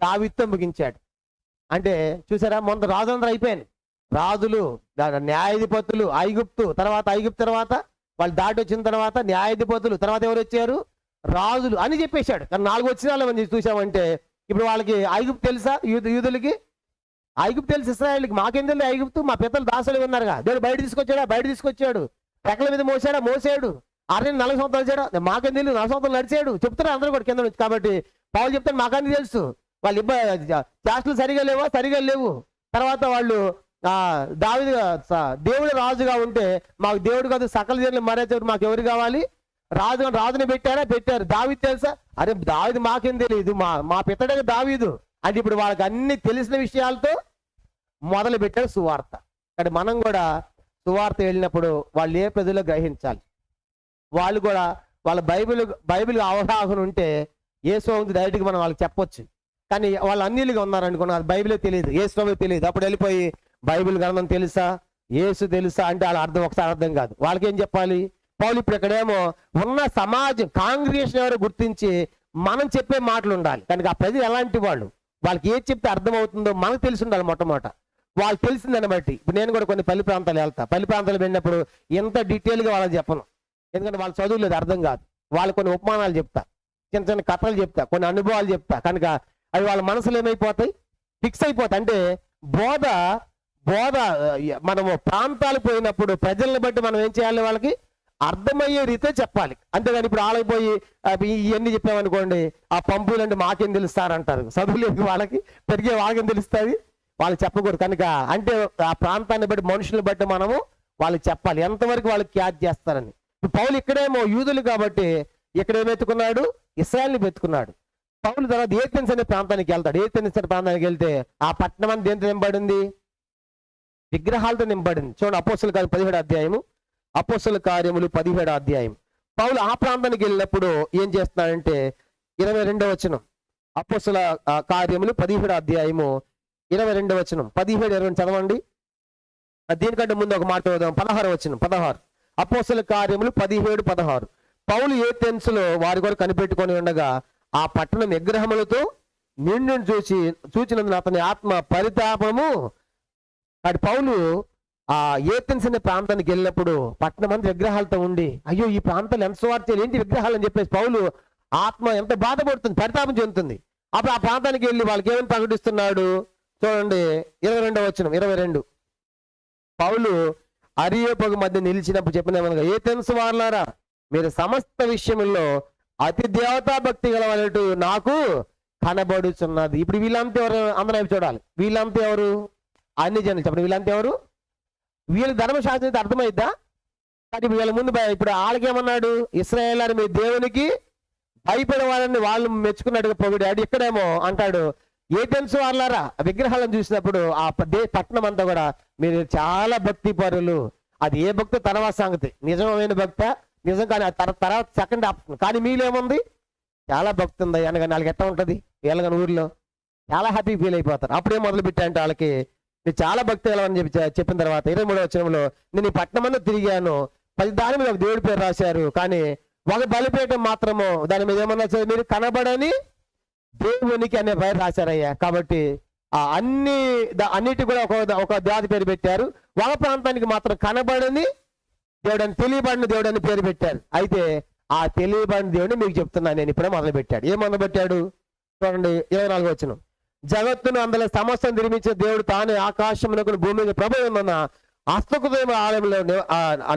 దావీదుతో ముగించాడు. అంటే చూసారా, మొన్న రాజులందరూ అయిపోయాను, రాజులు, న్యాయాధిపతులు, ఐగుప్తు తర్వాత వాళ్ళు దాటి వచ్చిన తర్వాత న్యాయాధిపతులు, తర్వాత ఎవరు వచ్చారు? రాజులు అని చెప్పేశాడు. కానీ 4 వచ్చినాలు మనం చూసామంటే ఇప్పుడు వాళ్ళకి ఐగుప్తు తెలుసా? యూదులకి ఐగుప్తు తెలుసు, ఇశ్రాయేలుకి మాకేం తెలియదు ఐగుప్తు, మా పితలు దాసులు ఉన్నారుగా. దేవుడు బయట తీసుకొచ్చాడు, రెక్కల మీద మోసాడు, 40 సంవత్సరాలు వచ్చాడు, మాకేం తెలియదు, 4 సంవత్సరాలు నడిచాడు చెప్తారు అందరూ కూడా కింద నుంచి. కాబట్టి పౌలు చెప్తారు మాకన్నీ తెలుసు, వాళ్ళు చేష్టలు సరిగా లేవు. తర్వాత వాళ్ళు దావీదు దేవుడు రాజుగా ఉంటే మాకు దేవుడు కాదు సకల జనులు మరేవారు, మాకు ఎవరు కావాలి? రాజుని పెట్టారు. దావీదు తెలుసా? అరే దావీదు మాకేం తెలియదు, మా పితడే దావీదు అంటే ఇప్పుడు వాళ్ళకి అన్ని తెలిసిన విషయాలతో మొదలు పెట్టారు సువార్త. కానీ మనం కూడా సువార్త వెళ్ళినప్పుడు వాళ్ళు ఏ ప్రజల్లో గ్రహించాలి, వాళ్ళు కూడా వాళ్ళ బైబిల్ అవగాహన ఉంటే యేసు డైరెక్ట్గా మనం వాళ్ళకి చెప్పొచ్చు. కానీ వాళ్ళు అన్యులుగా ఉన్నారనుకున్నా అది బైబిలే తెలియదు, యేసు తెలియదు. అప్పుడు వెళ్ళిపోయి బైబిల్ గ్రంథం తెలుసా, యేసు తెలుసా అంటే వాళ్ళ ఒకసారి అర్థం కాదు. వాళ్ళకేం చెప్పాలి? పౌలు ఇప్పుడు ఇక్కడేమో ఉన్న సమాజం కాంగ్రిగేషన్ ఎవరో గుర్తించి మనం చెప్పే మాటలు ఉండాలి. కనుక ఆ ప్రజలు ఎలాంటి వాళ్ళు, వాళ్ళకి ఏది చెప్తే అర్థమవుతుందో మనకు తెలిసి ఉండాలి. మొట్టమొదట వాళ్ళు తెలిసిందని బట్టి ఇప్పుడు నేను కూడా కొన్ని పల్లి ప్రాంతాలు వెళ్తా, పల్లి ప్రాంతాలు వెళ్ళినప్పుడు ఎంత డీటెయిల్గా వాళ్ళకి చెప్పను, ఎందుకంటే వాళ్ళు చదువులేదు, అర్థం కాదు. వాళ్ళు కొన్ని ఉపమానాలు చెప్తా, చిన్న కథలు చెప్తా, కొన్ని అనుభవాలు చెప్తా. కనుక అవి వాళ్ళ మనసులో ఏమైపోతాయి, ఫిక్స్ అయిపోతాయి. అంటే బోధ మనము ప్రాంతాలు పోయినప్పుడు ప్రజల్ని బట్టి మనం ఏం చేయాలి, వాళ్ళకి అర్థమయ్యే రీతే చెప్పాలి. అంతేగాని ఇప్పుడు వాళ్ళకి పోయి ఇవన్నీ చెప్పామనుకోండి, ఆ పంపులు అంటే మాకేం తెలుస్తారంటారు. చదువులేదు వాళ్ళకి, పెరిగే వాళ్ళకేం తెలుస్తుంది, వాళ్ళు చెప్పకూడదు. కనుక అంటే ఆ ప్రాంతాన్ని బట్టి మనుషుల్ని బట్టి మనము వాళ్ళకి చెప్పాలి ఎంతవరకు వాళ్ళకి క్యాచ్ చేస్తారని. ఇప్పుడు పౌలు ఇక్కడేమో యూదులు కాబట్టి ఇక్కడ ఏమెత్తుకున్నాడు, ఇశ్రాయేలుని పెట్టుకున్నాడు. పౌలు తర్వాత ఏథెన్స్ అనే ప్రాంతానికి వెళ్తాడు. ఏథెన్స్ అనే ప్రాంతానికి వెళ్తే ఆ పట్టణం అంతా దేంతో నింపబడింది? విగ్రహాలతో నింపబడింది. చూడండి అపోస్తల కార్యం 17వ అధ్యాయము, అపోస్తల కార్యములు 17వ అధ్యాయం. పౌలు ఆ ప్రాంతానికి వెళ్ళినప్పుడు ఏం చేస్తున్నాడంటే 22వ వచనం, అపోస్తల కార్యములు 17వ అధ్యాయము 22వ వచనం, 17-20 చదవండి. దీనికంటే ముందు ఒక మాట చదువుదాం. 16వ వచనం, 16 అపోస్తల కార్యములు 17-16. పౌలు ఏథెన్సులో వారి కొరకు కనిపెట్టుకొని ఉండగా ఆ పట్టణం విగ్రహములతో నిండు చూచినందున అతని ఆత్మ పరితాపము. అటు పౌలు ఆ ఏథెన్స్ అనే ప్రాంతానికి వెళ్ళినప్పుడు పట్టణం అంతా విగ్రహాలతో ఉండి అయ్యో ఈ ప్రాంతాలు ఎంత స్వార్థాలు ఏంటి విగ్రహాలు అని చెప్పేసి పౌలు ఆత్మ ఎంత బాధపడుతుంది, పరితాపం చెందుతుంది. అప్పుడు ఆ ప్రాంతానికి వెళ్ళి వాళ్ళకి ఏమని ప్రకటిస్తున్నాడు చూడండి. 22వ వచనం, 22 పౌలు అరియోపగు మధ్య నిలిచినప్పుడు చెప్పిన ఏథెన్స్ వారులారా మీరు సమస్త విషయంలో అతి దేవతా భక్తి గలవాళ్ళటు నాకు కనబడుచున్నది. ఇప్పుడు వీళ్ళంతా ఎవరు? అందరూ చూడాలి. వీళ్ళంతా ఎవరు? అన్ని జనులు. చెప్పండి వీళ్ళంతా ఎవరు? వీళ్ళ ధర్మశాస్త్రం అయితే అర్థమైద్దా? కానీ వీళ్ళ ముందు ఇప్పుడు వాళ్ళకేమన్నాడు, ఇశ్రాయేలు మీ దేవునికి భయపడే వాళ్ళని వాళ్ళు మెచ్చుకున్నట్టుగా పొగిడాడు. ఇక్కడేమో అంటాడు ఏథెన్స్ వాళ్ళారా ఆ విగ్రహాలను చూసినప్పుడు ఆ పట్టణం అంతా కూడా మీరు చాలా భక్తి పరులు. అది ఏ భక్తి తర్వాత సంగతి, నిజమైన భక్త నిజం కానీ తర్వాత సెకండ్ ఆప్షన్. కానీ మీలేముంది, చాలా భక్తి ఉంది అనగా వాళ్ళకి ఎట్లా ఉంటుంది, వీళ్ళగాని ఊర్లో చాలా హ్యాపీ ఫీల్ అయిపోతారు. అప్పుడే మొదలు పెట్టాయంటే వాళ్ళకి నేను చాలా భక్తి వెళ్ళమని చెప్పిన తర్వాత 23వ వచనంలో నేను ఈ పట్టణం అంతా తిరిగాను, 10 దాని మీద ఒక దేవుడి పేరు రాశారు, కానీ ఒక బలిపీఠం మాత్రము దాని మీద ఏమన్నా మీరు కనబడని దేవునికి అనే పేరు రాశారయ్యా. కాబట్టి ఆ అన్నిటి కూడా ఒక జాతి పేరు పెట్టారు. ఒక ప్రాంతానికి మాత్రం కనబడని దేవుడు అని, తెలియబడిన దేవుడు అని పేరు పెట్టారు. అయితే ఆ తెలియబడిన దేవుడిని మీకు చెప్తున్నాను నేను, ఇప్పుడే మొదలు పెట్టాడు. ఏం మొదలు పెట్టాడు చూడండి, 24వ వచనం. జగత్తును అందులో సమస్తం నిర్మించిన దేవుడు తానే ఆకాశమునకు భూమి మీద ప్రభు ఉన్న హస్తకృత ఆలయంలో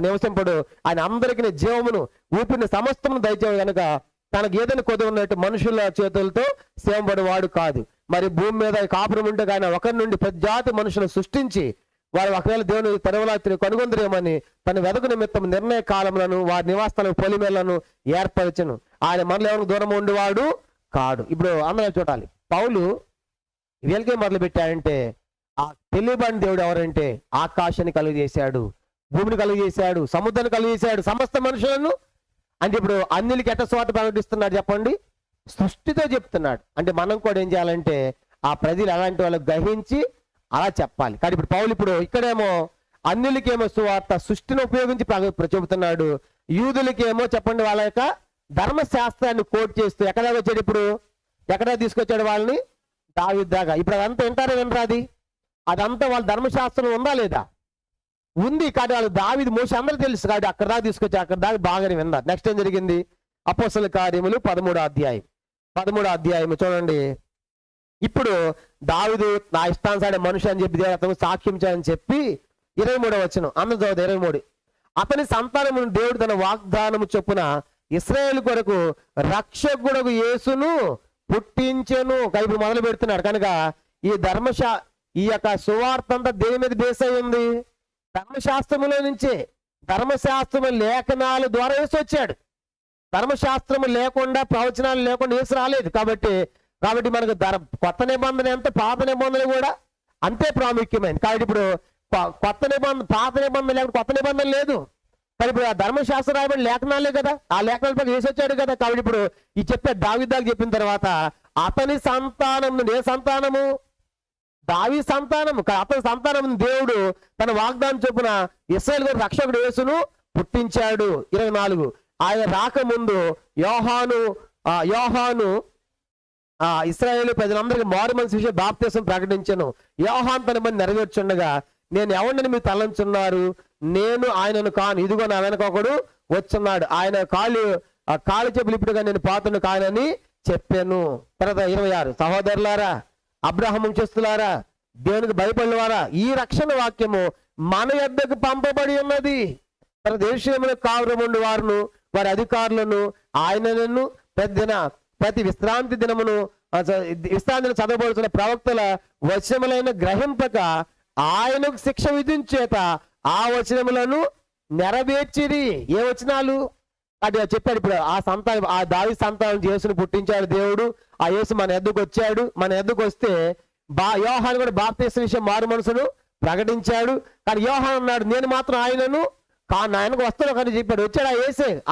నివసింపడు. ఆయన అందరికీ జీవమును ఊపిరిని సమస్తమును దయచేవాడు కనుక తనకు ఏదైనా కొద్ది ఉన్నట్టు మనుషుల చేతులతో సేవబడి వాడు కాదు. మరి భూమి మీద కాపురం ఉంటే ఆయన ఒకరి నుండి ప్రతి జాతి మనుషులు సృష్టించి వారు ఒకవేళ దేవుని తరువలాత్రి కనుగొందరేమని తన వెదకు నిమిత్తం నిర్ణయ కాలములను వారి నివాసాలకు పొలిమేళ్లను ఏర్పరచను. ఆయన మనలో ఎవరికి దూరం ఉండేవాడు కాడు. ఇప్పుడు అందరూ చూడాలి, పౌలు వీళ్ళకే మొదలు పెట్టాడంటే ఆ తెలియబడిన దేవుడు ఎవరంటే ఆకాశాన్ని కలుగు చేశాడు, భూమిని కలుగు చేశాడు, సముద్రాన్ని కలుగు చేశాడు, సమస్త మనుషులను. అంటే ఇప్పుడు అన్నిలకి ఎట్ట స్వార్థ ప్రకటిస్తున్నాడు చెప్పండి, సృష్టితో చెప్తున్నాడు. అంటే మనం కూడా ఏం చేయాలంటే ఆ ప్రజలు అలాంటి వాళ్ళకి గ్రహించి అలా చెప్పాలి. కానీ ఇప్పుడు పౌలు ఇప్పుడు ఇక్కడేమో అన్యులకేమో సువార్త సృష్టిని ఉపయోగించి చెబుతున్నాడు, యూదులకేమో చెప్పండి వాళ్ళ యొక్క ధర్మశాస్త్రాన్ని కోట్ చేస్తూ ఎక్కడ వచ్చాడు, ఇప్పుడు ఎక్కడ తీసుకొచ్చాడు వాళ్ళని, దావీదు దాకా. ఇప్పుడు అదంతా వింటారా వినరా, అదంతా వాళ్ళ ధర్మశాస్త్రం ఉందా లేదా, ఉంది. కానీ వాళ్ళు దావీదు మోషే అందరూ తెలుసు కాబట్టి అక్కడ దాకా తీసుకొచ్చి అక్కడ దాకా బాగానే విన్నారు. నెక్స్ట్ ఏం జరిగింది, అపోస్తల కార్యములు 13వ అధ్యాయం చూడండి. ఇప్పుడు దావీదు నా ఇష్టానుసారి మనిషి అని చెప్పి దేవుడు అతను సాక్ష్యం చేయని చెప్పి 23వ వచనం అందరూ చదువుతారు. 23 అతని సంతానమును దేవుడు తన వాగ్దానము చొప్పున ఇశ్రాయేలు కొరకు రక్షకుడకు యేసును పుట్టించెను. ఇప్పుడు మొదలు పెడుతున్నాడు. కనుక ఈ యొక్క సువార్త అంతా దేని మీద బేస్ అయి ఉంది, ధర్మశాస్త్రములో నుంచే. ధర్మశాస్త్రము లేఖనాల ద్వారా యేసు వచ్చాడు. ధర్మశాస్త్రము లేకుండా ప్రవచనాలు లేకుండా యేసు రాలేదు. కాబట్టి మనకు కొత్త నిబంధన ఎంత, పాత నిబంధన కూడా అంతే ప్రాముఖ్యమైనది. కాబట్టి ఇప్పుడు కొత్త నిబంధన, పాత నిబంధన లేకుండా కొత్త నిబంధన లేదు. కానీ ఇప్పుడు ఆ ధర్మశాస్త్రం రాయబడిన లేఖనాలే కదా, ఆ లేఖనాల పైన యేసు వచ్చాడు కదా. కాబట్టి ఇప్పుడు ఈ చెప్పే దావీదు చెప్పిన తర్వాత అతని సంతానం, ఏ సంతానము, దావీదు సంతానము, అతని సంతానం దేవుడు తన వాగ్దానం చొప్పున ఇశ్రాయేలు రక్షకుడు యేసును పుట్టించాడు. 24 ఆయన రాకముందు యోహాను ఇశ్రాయేలు ప్రజలందరికీ మారు మనసు విషయం బాప్తిసం ప్రకటించను. యోహాను తన పని నెరవేర్చుండగా నేను ఎవరిని మీరు తలంచున్నారు, నేను ఆయనను కాను, ఇదిగో నా వెనక ఒకడు వచ్చున్నాడు, ఆయన కాలు చెప్పులు ఇప్పుడుగా నేను పాత్రను కానని చెప్పాను. తర్వాత 26 సహోదరులారా, అబ్రహాము వంశస్థులారా, దేవునికి భయపడినవారా, ఈ రక్షణ వాక్యము మన యొద్దకు పంపబడి ఉన్నది. తర్వాత యెరూషలేములో కాపురముండు వారును వారి అధికారులను ఆయనను ప్రతి విశ్రాంతి దినమును చదవబడుతున్న ప్రవక్తల వచనములైన గ్రహింపక ఆయనకు శిక్ష విధించేత ఆ వచనములను నెరవేర్చిరి. ఏ వచనాలు అది చెప్పాడు. ఇప్పుడు ఆ దావీదు సంతానం యేసును పుట్టించాడు దేవుడు. ఆ యేసు మన ఎద్దుకు వచ్చాడు. మన ఎద్దుకు వస్తే యోహాను కూడా బాప్తిసం విషయం మారు మనసును ప్రకటించాడు. కానీ యోహాను అన్నాడు నేను మాత్రం ఆయనను ఆయనకు వస్తాను కానీ చెప్పాడు. వచ్చాడు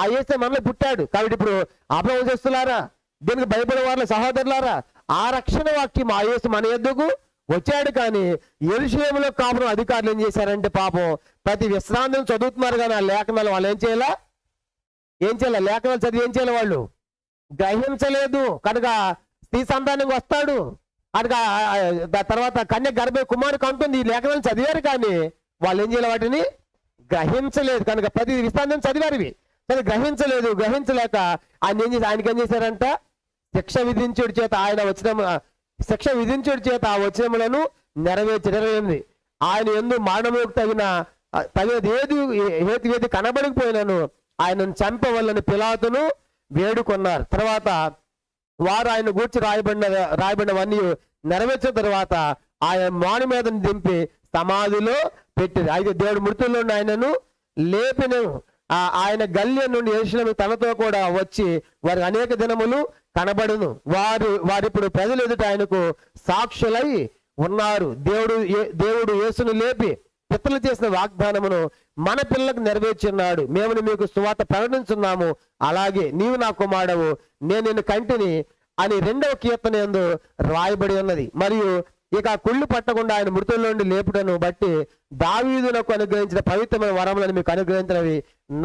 ఆ యేసే మనలో పుట్టాడు. కాబట్టి ఇప్పుడు అబ్రహాము చేస్తున్నారా, దీనికి భయపడే వాళ్ళ సహోదరులారా, ఆ రక్షణ వాక్యం ఆ యేసు మన ఎద్దుకు వచ్చాడు. కానీ యెరూషలేములో కాపురం అధికారులు ఏం చేశారంటే పాపం ప్రతి విశ్రాంతిని చదువుతున్నారు కానీ ఆ లేఖనాలు వాళ్ళు ఏం చేయాలి, లేఖనాలు చదివి ఏం చేయాలి, వాళ్ళు గ్రహించలేదు. కనుక స్త్రీ సంతానం వస్తాడు, కనుక తర్వాత కన్య గర్భ కుమారుడు అంటుంది. ఈ లేఖనాలు చదివారు కానీ వాళ్ళు ఏం చేయాలి, వాటిని గ్రహించలేదు. కనుక ప్రతి విశ్రాంతం చదివారు ఇవి, కానీ గ్రహించలేక ఆయనకి ఏం చేశారంట, శిక్ష విధించుడి చేత ఆ వచనములను నెరవేర్చి ఆయన ఎందు మరణముకు తగినది ఏది కనబడకపోయినాను ఆయనను చంపవల్లని పిలాతును వేడుకొన్నారు. తర్వాత వారు ఆయన గూర్చి రాయబడినవన్నీ నెరవేర్చిన తర్వాత ఆయన మాను మీద దింపి సమాధిలో పెట్టింది. అయితే దేవుడు మృతుల్లో ఆయనను లేపిన ఆయన గల్య నుండి యెరూషలేము తనతో కూడా వచ్చి వారికి అనేక దినములు కనబడును. వారిప్పుడు ప్రజలు ఎదుట ఆయనకు సాక్షులై ఉన్నారు. దేవుడు యేసును లేపి పితరులు చేసిన వాగ్దానమును మన పిల్లలకు నెరవేర్చున్నాడు. మేము మీకు సువార్త ప్రకటించున్నాము, అలాగే నీవు నా కుమారుడవు, నేను నిన్ను కంటిని అని 2వ కీర్తన యందు రాయబడి ఉన్నది. మరియు ఇక కుళ్ళు పట్టకుండా ఆయన మృతుల నుండి లేపుటను బట్టి దావీదునకు అనుగ్రహించిన పవిత్రమైన వరములను మీకు అనుగ్రహించినవి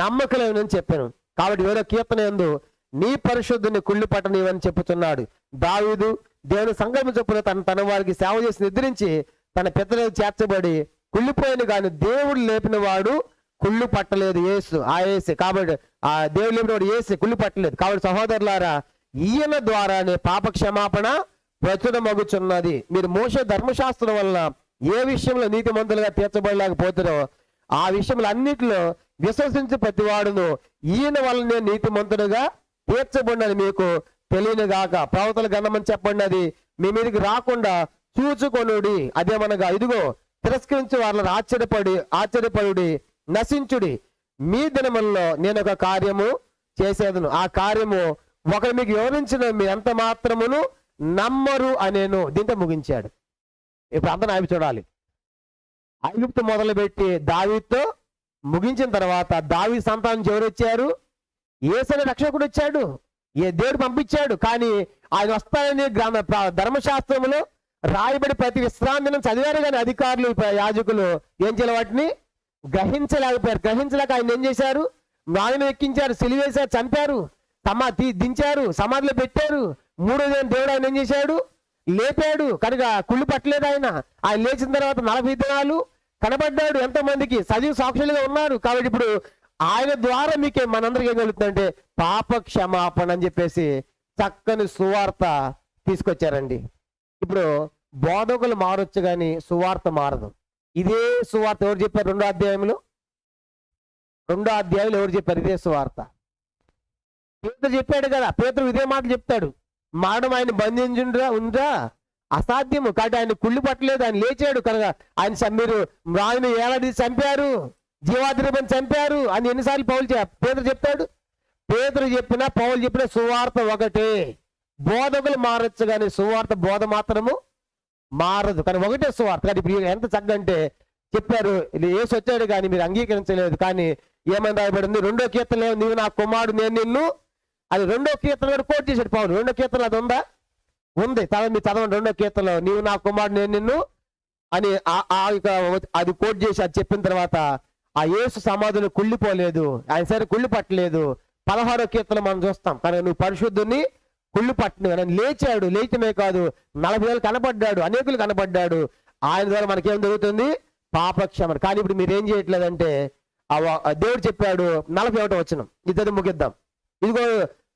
నమ్మకలేనని చెప్పాను. కాబట్టి 7వ కీర్తన యందు నీ పరిశుద్ధుని కుళ్ళు పట్టనివని చెప్పుతున్నాడు. దావీదు దేవుని సంకల్పం చొప్పున తన వారికి సేవ చేసి నిద్రించి తన పితరులకు చేర్చబడి కుళ్ళిపోయిన కానీ దేవుడు లేపిన వాడు కుళ్ళు పట్టలేదు. యేసే. కాబట్టి ఆ దేవుడు లేపిన వాడు యేసే, కుళ్ళు పట్టలేదు. కాబట్టి సహోదరులారా, ఈయన ద్వారానే పాప క్షమాపణ ప్రచురమగుచున్నది. మీరు మోషే ధర్మశాస్త్రం వలన ఏ విషయంలో నీతిమంతులుగా తీర్చబడలేకపోతారో ఆ విషయంలో అన్నిటిలో విశ్వసించి ప్రతివాడును ఈయన వలనే నీతిమంతుడుగా తీర్చబడినది మీకు తెలియనుగాక. ప్రవక్తల గంధమని చెప్పండి, అది మీ మీదకి రాకుండా చూచుకొనుడి. అదేమనగా ఇదిగో తిరస్కరించి వాళ్ళని ఆశ్చర్యపడుడి, నశించుడి. మీ దినముల్లో నేను ఒక కార్యము చేసేదను, ఆ కార్యము ఒకరు మీకు వివరించిన మీ ఎంత మాత్రమును నమ్మరు అనేను. దీంతో ముగించాడు. ఇప్పుడు అందరూ ఆపి చూడాలి. ఐగుప్తు మొదలుపెట్టి దావీదుతో ముగించిన తర్వాత దావీదు సంతానం ఎవరు వచ్చారు? యేసనే రక్షకుడు వచ్చాడు, దేవుడు పంపించాడు. కానీ ఆయన వస్తాయని ధర్మశాస్త్రములో రాయబడి ప్రతి విశ్రాంతి దినం చదివారు, కానీ అధికారులు యాజకులు ఏం చేయాలి? వాటిని గ్రహించలేకపోయారు. గ్రహించలేక ఆయన ఏం చేశారు? ఆయన ఎక్కించారు, సిలువేశారు, చంపారు, దించారు, సమాధిలో పెట్టారు. 3వ దినం దేవుడు ఆయన ఏం చేశాడు? లేపాడు. కనుక కుళ్ళు పట్టలేదు. ఆయన లేచిన తర్వాత 40 దినాలు కనబడ్డాడు. ఎంతమందికి సజీవ సాక్షులుగా ఉన్నారు. కాబట్టి ఇప్పుడు ఆయన ద్వారా మీకే మనందరికీ ఏం కలుగుతుందంటే పాప క్షమాపణ అని చెప్పేసి చక్కని సువార్త తీసుకొచ్చారండి. ఇప్పుడు బోధకులు మారొచ్చు కానీ సువార్త మారదు. ఇదే సువార్త ఎవరు చెప్పారు? 2వ అధ్యాయంలో ఎవరు చెప్పారు? ఇదే సువార్త పేతురు చెప్పాడు కదా. పేతురు ఇదే మాట చెప్తాడు. మారడం ఆయన బంధించుండ్రా ఉందా? అసాధ్యము. కాబట్టి ఆయన కుళ్ళు పట్టలేదు, ఆయన లేచాడు. కనుక మీరు ఆయన ఏడాది చంపారు, జీవాద్రూపని చంపారు అని ఎన్నిసార్లు పేతురు చెప్తాడు? పేతురు చెప్పినా పౌలు చెప్పిన సువార్త ఒకటే. బోధకులు మారచ్చు కానీ సువార్త బోధ మాత్రము మారదు. కానీ ఒకటే సువార్త. కానీ ఇప్పుడు ఎంత చక్కగంటే చెప్పారు, యేసు వచ్చాడు కానీ మీరు అంగీకరించలేదు. కానీ ఏమని రాయబడింది? 2వ కీర్తనలో నీవు నా కుమారుడు నేను నిన్ను, అది 2వ కీర్తన కూడా కోట్ చేశాడు పౌలు. 2వ కీర్తన అది ఉందా? ఉంది. మీరు చదవండి. 2వ కీర్తనలో నీవు నా కుమారుడు నేను నిన్ను అని అది కోట్ చేసి అది చెప్పిన తర్వాత ఆ యేసు సమాధులు కుళ్ళిపోలేదు, ఆయన సరే కుళ్ళి పట్టలేదు. 16వ కీర్తన మనం చూస్తాం. కానీ నువ్వు పరిశుద్ధుని కుళ్ళు పట్టను, ఆయన లేచాడు. లేచమే కాదు 40 వేలు కనపడ్డాడు, అనేకులు కనపడ్డాడు. ఆయన ద్వారా మనకేం జరుగుతుంది? పాపక్షమణ. కానీ ఇప్పుడు మీరు ఏం చేయట్లేదంటే దేవుడు చెప్పాడు 41వ వచనం, ఇద్దరు ముగిద్దాం.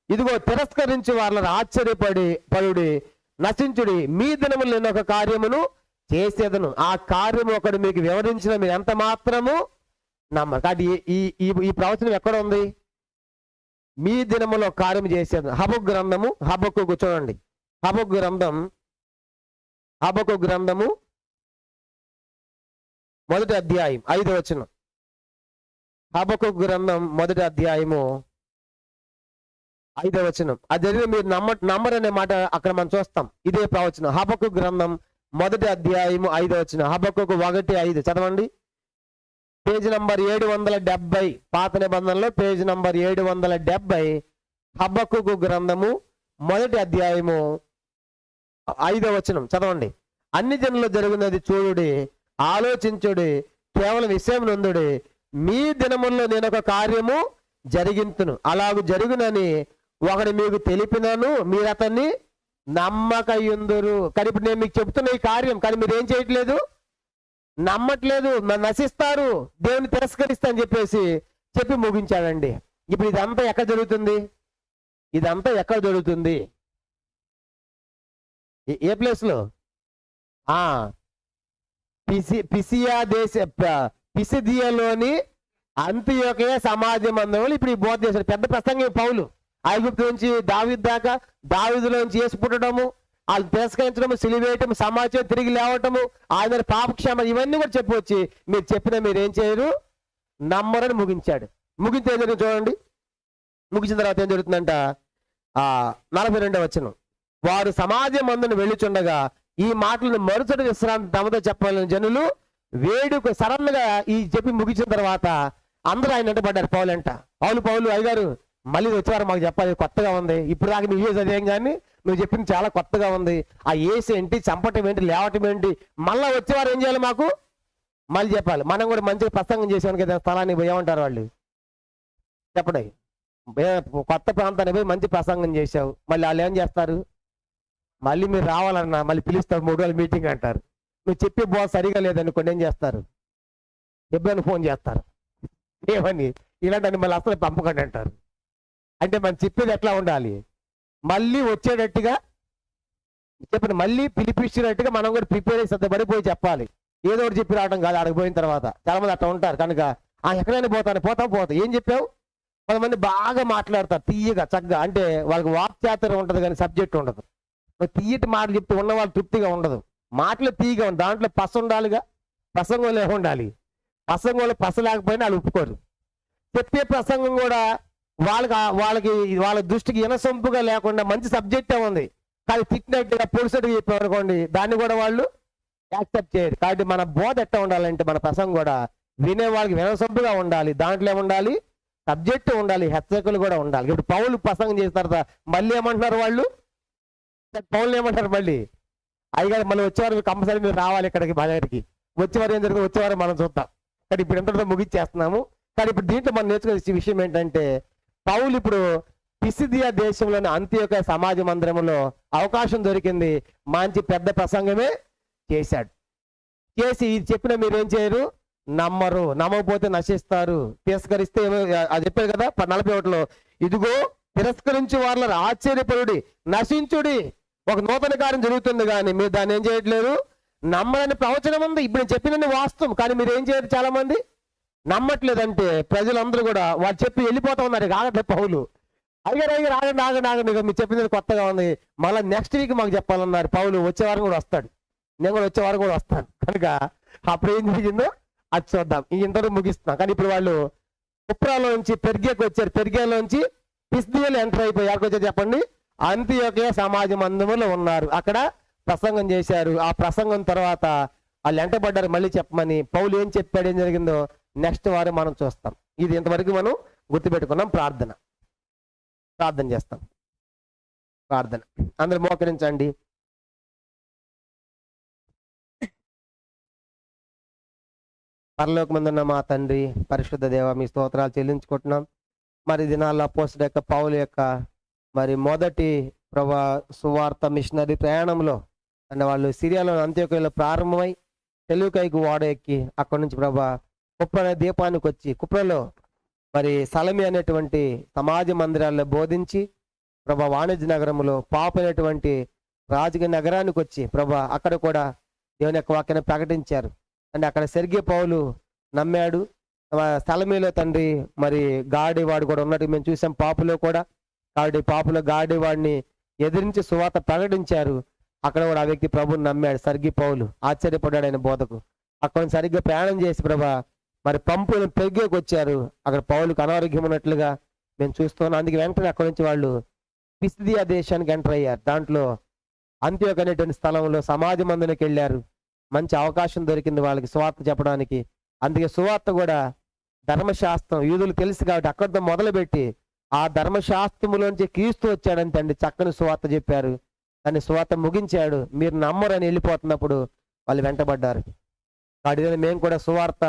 ఇదిగో తిరస్కరించి వాళ్ళని ఆశ్చర్యపడి నశించుడి. మీ దినములు నేను ఒక కార్యమును చేసేదను, ఆ కార్యము ఒకడు మీకు వివరించిన మీరు ఎంత మాత్రము నమ్మరు. కాబట్టి ఈ ప్రవచనం ఎక్కడ ఉంది? మీ దినములో కార్యం చేసేది. హబక్కు గ్రంథము, హబక్కు చూడండి. హబక్కు గ్రంథము 1వ అధ్యాయం 5వ వచనం. హబక్కు గ్రంథం 1వ అధ్యాయము 5వ వచనం. అది జరిగిన మీరు నమ్మరనే మాట అక్కడ మనం చూస్తాం. ఇదే ప్రవచనం. హబక్కు గ్రంథం 1వ అధ్యాయము 5వ వచనం. హబక్కు 1:5 చదవండి. పేజ్ నంబర్ 770, పాత నిబంధనలో పేజ్ నంబర్ 770. హబక్కు గ్రంథము 1వ అధ్యాయము 5వ వచనం చదవండి. అన్ని జనుల్లో జరిగినది చూడుడి, ఆలోచించుడి, కేవలం విషయం నందుడి. మీ దినముల్లో నేను ఒక కార్యము జరిగింతును, అలాగూ జరుగునని ఒకడు మీకు తెలిపినను మీరు అతన్ని నమ్మకయుందురు. కానీ ఇప్పుడు నేను మీకు చెప్తున్న ఈ కార్యం, కానీ మీరు ఏం చేయట్లేదు, నమ్మట్లేదు, నశిస్తారు, దేవుని తిరస్కరిస్తా అని చెప్పి ముగించాడండి. ఇప్పుడు ఇదంతా ఎక్కడ జరుగుతుంది? ఏ ప్లేస్ లో? పిసిదియాలోని అంతియోకయ సమాజ మందిరంలో ఇప్పుడు ఈ బోధ చేశాడు. పెద్ద ప్రసంగం పౌలు. ఐగుప్తు నుంచి దావీదు దాకా, దావీదులోంచి యేసు పుట్టడము, వాళ్ళు తిరస్కరించడము, సిలివేయటం, సమాజం తిరిగి లేవటము, ఆయన పాపక్షేమ, ఇవన్నీ కూడా చెప్పొచ్చి మీరు చెప్పిన మీరు ఏం చేయరు, నమ్మరని ముగించాడు. ముగించే చూడండి. ముగించిన తర్వాత ఏం జరుగుతుందంట? 42వ వచనం. వారు సమాజం మందును వెళ్ళుచుండగా ఈ మాటలను మరుసటి విశ్రాంతి తమతో చెప్పాలని జనులు వేడుక సడన్ గా ఈ చెప్పి ముగించిన తర్వాత అందరూ ఆయన వెంటబడ్డారు. పౌలు అయ్యగారు మళ్ళీ వచ్చేవారు, మాకు చెప్పాలి, కొత్తగా ఉంది, ఇప్పుడు దాకా నువ్వు చదివేం కానీ నువ్వు చెప్పింది చాలా కొత్తగా ఉంది, ఆ ఏసి ఏంటి, చంపటం ఏంటి, లేవటం ఏంటి, మళ్ళా వచ్చేవారు ఏం చేయాలి, మాకు మళ్ళీ చెప్పాలి. మనం కూడా మంచిగా ప్రసంగం చేసాను కదా స్థలానికి పోయి ఏమంటారు వాళ్ళు, చెప్పండి, కొత్త ప్రాంతానికి పోయి మంచి ప్రసంగం చేసావు, మళ్ళీ వాళ్ళు ఏం చేస్తారు, మళ్ళీ మీరు రావాలన్నా మళ్ళీ పిలుస్తారు, 3 రోజుల మీటింగ్ అంటారు. నువ్వు చెప్పే బోధ సరిగా లేదనుకోండి ఏం చేస్తారు, ఎప్పుడైనా ఫోన్ చేస్తారు, ఏమని ఇలాంటి మళ్ళీ అసలు పంపకండి అంటారు. అంటే మనం చెప్పేది ఎట్లా ఉండాలి, మళ్ళీ వచ్చేటట్టుగా చెప్పండి, మళ్ళీ పిలిపించినట్టుగా మనం కూడా ప్రిపేర్ అయ్యి సిద్ధపడిపోయి చెప్పాలి. ఏదో ఒకటి చెప్పి రావడం కాదు, ఆడిపోయిన తర్వాత చాలా మంది అట్లా ఉంటారు. కనుక ఎక్కడైనా పోతా ఏం చెప్పావు, కొంతమంది బాగా మాట్లాడతారు తీయగా చక్కగా, అంటే వాళ్ళకి వాక్చాతుర్యం ఉంటుంది కానీ సబ్జెక్ట్ ఉండదు. తీయటి మాటలు చెప్తే ఉన్న వాళ్ళు తృప్తిగా ఉండదు, మాటలు తీయగా ఉంది, దాంట్లో పస ఉండాలిగా, ప్రసంగంలో ఏముండాలి, ప్రసంగంలో పస లేకపోయినా వాళ్ళు ఒప్పుకోరు. చెప్పే ప్రసంగం కూడా వాళ్ళ దృష్టికి ఇనసొంపుగా లేకుండా మంచి సబ్జెక్టే ఉంది కానీ తిట్టినట్టుగా పొడిసట్టుగా చెప్పారు అనుకోండి, దాన్ని కూడా వాళ్ళు యాక్సెప్ట్ చేయరు. కాబట్టి మన బోధ ఎట్లా ఉండాలంటే మన ప్రసంగం కూడా వినే వాళ్ళకి వినసొంపుగా ఉండాలి, దాంట్లో ఏముండాలి, సబ్జెక్ట్ ఉండాలి, హెచ్చరికలు కూడా ఉండాలి. ఇప్పుడు పౌలు ప్రసంగం చేసిన తర్వాత మళ్ళీ ఏమంటున్నారు వాళ్ళు, పౌలు ఏమంటారు, మళ్ళీ అయ్యగారు మళ్ళీ వచ్చేవారు కంపల్సరీ మీరు రావాలి ఇక్కడికి, మా దగ్గరికి వచ్చేవారు ఏం జరుగుతుంది, వచ్చేవారు మనం చూద్దాం. కానీ ఇప్పుడు ఎంతతో ముగిచ్చేస్తున్నాము. కానీ ఇప్పుడు దీంట్లో మనం నేర్చుకునే విషయం ఏంటంటే, పౌలు ఇప్పుడు పిసిదియా దేశంలోని అంత్యోక సమాజ మందిరంలో అవకాశం దొరికింది, మంచి పెద్ద ప్రసంగమే చేశాడు. చేసి ఇది చెప్పిన మీరేం చేయరు, నమ్మరు, నమ్మకపోతే నశిస్తారు, తిరస్కరిస్తే అది చెప్పారు కదా 41లో, ఇదిగో తిరస్కరించి వాళ్ళ ఆశ్చర్యపరుడి నశించుడి, ఒక నూతన కార్యం జరుగుతుంది కానీ మీరు దాన్ని ఏం చేయట్లేదు, నమ్మని ప్రవచనం ఉంది, ఇప్పుడు నేను చెప్పినన్ని వాస్తవం కానీ మీరు ఏం చేయరు, చాలా మంది నమ్మట్లేదంటే ప్రజలందరూ కూడా వాళ్ళు చెప్పి వెళ్ళిపోతా ఉన్నారు. ఆగట్లేదు పౌలు, అయ్యారు ఆగండి మీరు చెప్పింది కొత్తగా ఉంది, మళ్ళీ నెక్స్ట్ వీక్ మాకు చెప్పాలన్నారు. పౌలు వచ్చే వారం కూడా వస్తాడు, నేను కూడా వచ్చే వారం కూడా వస్తాను. కనుక అప్పుడు ఏం జరిగిందో అది చూద్దాం, ఈ ఇంతలో ముగిస్తున్నాం. కానీ ఇప్పుడు వాళ్ళు కుప్రాలో నుంచి పెర్గేకి వచ్చారు, పెర్గేలోంచి పిసిదియాలో ఎంటర్ అయిపోయి ఎక్కడికి వచ్చారు చెప్పండి, అంత్యోక్య సమాజ మందిరంలో ఉన్నారు, అక్కడ ప్రసంగం చేశారు. ఆ ప్రసంగం తర్వాత వాళ్ళు ఎంటబడ్డారు మళ్ళీ చెప్పమని. పౌలు ఏం చెప్పాడు, ఏం జరిగిందో నెక్స్ట్ వారం మనం చూస్తాం. ఇది ఇంతవరకు మనం గుర్తుపెట్టుకున్నాం. ప్రార్థన చేస్తాం. ప్రార్థన అందరూ మోకరించండి. పరలోకమందున్న మా తండ్రి, పరిశుద్ధ దేవ, మీ స్తోత్రాలు చెల్లించుకుంటున్నాం. మరి దినాల్లో అపోస్తలుల యొక్క పౌలు యొక్క మరి మొదటి సువార్త మిషనరీ ప్రయాణంలో అంటే వాళ్ళు సిరియాలో అంత్యోక్యలో ప్రారంభమై సెలూకైకు ఓడ ఎక్కి అక్కడి నుంచి కుప్ర అనే దీపానికి వచ్చి కుప్రలో మరి సలమి అనేటువంటి సమాజ మందిరాల్లో బోధించి వాణిజ్య నగరంలో పాప అనేటువంటి రాజకీయ నగరానికి వచ్చి అక్కడ కూడా దేవుని యొక్క వాక్యాన్ని ప్రకటించారు. అంటే అక్కడ సెర్గే పౌలు నమ్మాడు. సలమీలో తండ్రి మరి గాడివాడు కూడా ఉన్నట్టు మేము చూసాం పాపులో కూడా. కాబట్టి పాపులో గాడివాడిని ఎదిరించి సువార్త ప్రకటించారు. అక్కడ కూడా ఆ వ్యక్తి ప్రభుని నమ్మాడు. సర్గి పౌలు ఆశ్చర్యపడ్డాడు ఆయన బోధకు. అక్కడ సరిగ్గా ప్రయాణం చేసి మరి పంపులను పెరిగేకి వచ్చారు. అక్కడ పౌలుకు అనారోగ్యం ఉన్నట్లుగా మేము చూస్తున్నాం. అందుకే వెంటనే అక్కడి నుంచి వాళ్ళు పిసిదియా దేశానికి ఎంటర్ అయ్యారు. దాంట్లో అంత్యోక అనేటువంటి స్థలంలో సమాజ మందిరానికి వెళ్ళారు. మంచి అవకాశం దొరికింది వాళ్ళకి సువార్త చెప్పడానికి. అందుకే సువార్త కూడా ధర్మశాస్త్రం యూదులు తెలుసు కాబట్టి అక్కడితో మొదలుపెట్టి ఆ ధర్మశాస్త్రములోంచి క్రీస్తు వచ్చాడంతే అండి చక్కని సువార్త చెప్పారు. దాన్ని సువార్త ముగించాడు. మీరు నమ్మరని వెళ్ళిపోతున్నప్పుడు వాళ్ళు వెంటబడ్డారు. వాటి మేము కూడా సువార్త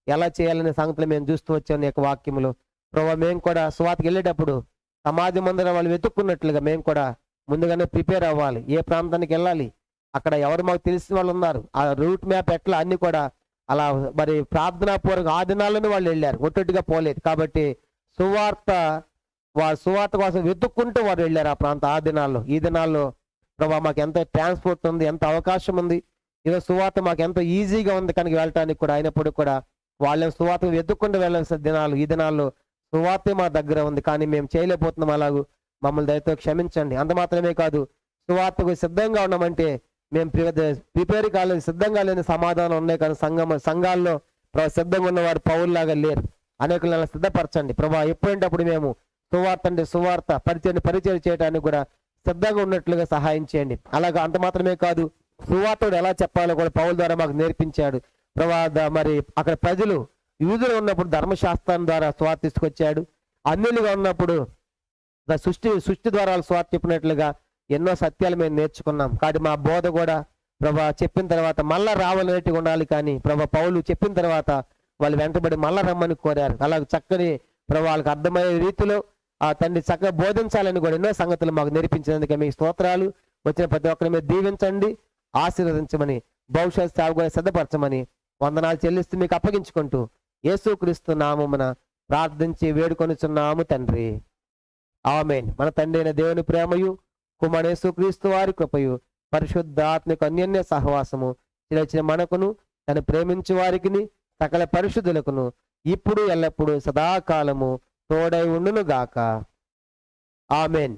ఎలా చేయాలనే సంగతులు మేము చూస్తూ వచ్చాము ఈ యొక్క వాక్యములు. మేము కూడా సువార్తకి వెళ్ళేటప్పుడు సమాజ మందిరం వాళ్ళు వెతుక్కున్నట్లుగా మేము కూడా ముందుగానే ప్రిపేర్ అవ్వాలి. ఏ ప్రాంతానికి వెళ్ళాలి, అక్కడ ఎవరు మాకు తెలిసిన వాళ్ళు ఉన్నారు, ఆ రూట్ మ్యాప్ ఎట్లా అన్ని కూడా అలా మరి ప్రార్థనాపూర్వక ఆ దినాల్లోనే వాళ్ళు వెళ్ళారు, ఒట్టొట్టుగా పోలేదు. కాబట్టి సువార్త కోసం వెతుక్కుంటూ వారు వెళ్ళారు ఆ ప్రాంతం ఆ దినాల్లో. ఈ దినాల్లో మాకు ఎంతో ట్రాన్స్పోర్ట్ ఉంది, ఎంత అవకాశం ఉంది, ఈరోజు సువార్త మాకు ఎంతో ఈజీగా ఉంది కనుక వెళ్ళటానికి కూడా. అయినప్పుడు కూడా వాళ్ళని సువార్త వెతుక్కుంటూ వెళ్ళాల్సిన దినాలు ఈ దినాల్లో సువార్తే మా దగ్గర ఉంది కానీ మేము చేయలేకపోతున్నాం. అలాగూ మమ్మల్ని దయతో క్షమించండి. అంత మాత్రమే కాదు, సువార్తకు సిద్ధంగా ఉన్నామంటే మేము ప్రిపేర్ కాలేదు, సిద్ధంగా లేని సమాధానం ఉన్నాయి కానీ సంఘాల్లో సిద్ధంగా ఉన్నవారు పౌరులాగా లేరు. అనేకులను సిద్ధపరచండి ఎప్పుడంటే మేము సువార్త అంటే సువార్త, పరిచయం చేయడానికి కూడా శ్రద్ధగా ఉన్నట్లుగా సహాయం చేయండి. అలాగా అంత మాత్రమే కాదు, సువార్తడు ఎలా చెప్పాలో కూడా పౌలు ద్వారా మాకు నేర్పించాడు. మరి అక్కడ ప్రజలు యూదులు ఉన్నప్పుడు ధర్మశాస్త్రం ద్వారా స్వార్థ తీసుకొచ్చాడు. అన్యులుగా ఉన్నప్పుడు సృష్టి ద్వారా స్వార్థ చెప్పినట్లుగా ఎన్నో సత్యాలు మేము నేర్చుకున్నాం. కాబట్టి మా బోధ కూడా ప్రభా చెప్పిన తర్వాత మళ్ళా రావాలనేట్టుగా ఉండాలి. కానీ ప్రభా పౌలు చెప్పిన తర్వాత వాళ్ళు వెంటబడి మళ్ళా రమ్మని కోరారు. అలాగే చక్కని ప్రభా వాళ్ళకి అర్థమయ్యే రీతిలో ఆ తండ్రి చక్కగా బోధించాలని కూడా ఎన్నో సంగతులు మాకు నేర్పించినందుకే మీకు స్తోత్రాలు. వచ్చిన ప్రతి ఒక్కరి మీద దీవించండి, ఆశీర్వదించమని, భవిష్యత్ సేవ కూడా సిద్ధపరచమని వందనాలు చెల్లిస్తూ మీకు అప్పగించుకుంటూ యేసుక్రీస్తు నామమున ప్రార్థించి వేడుకొనుచున్నాము తండ్రి, ఆమేన్. మన తండ్రి అయిన దేవుని ప్రేమయు, కుమారుడు యేసుక్రీస్తు వారి కృపయు, పరిశుద్ధాత్మక అన్యోన్య సహవాసము చిరచిన మనకును తను ప్రేమించు వారికి సకల పరిశుద్ధులకును ఇప్పుడు ఎల్లప్పుడూ సదాకాలము తోడై ఉండును గాక. ఆమేన్.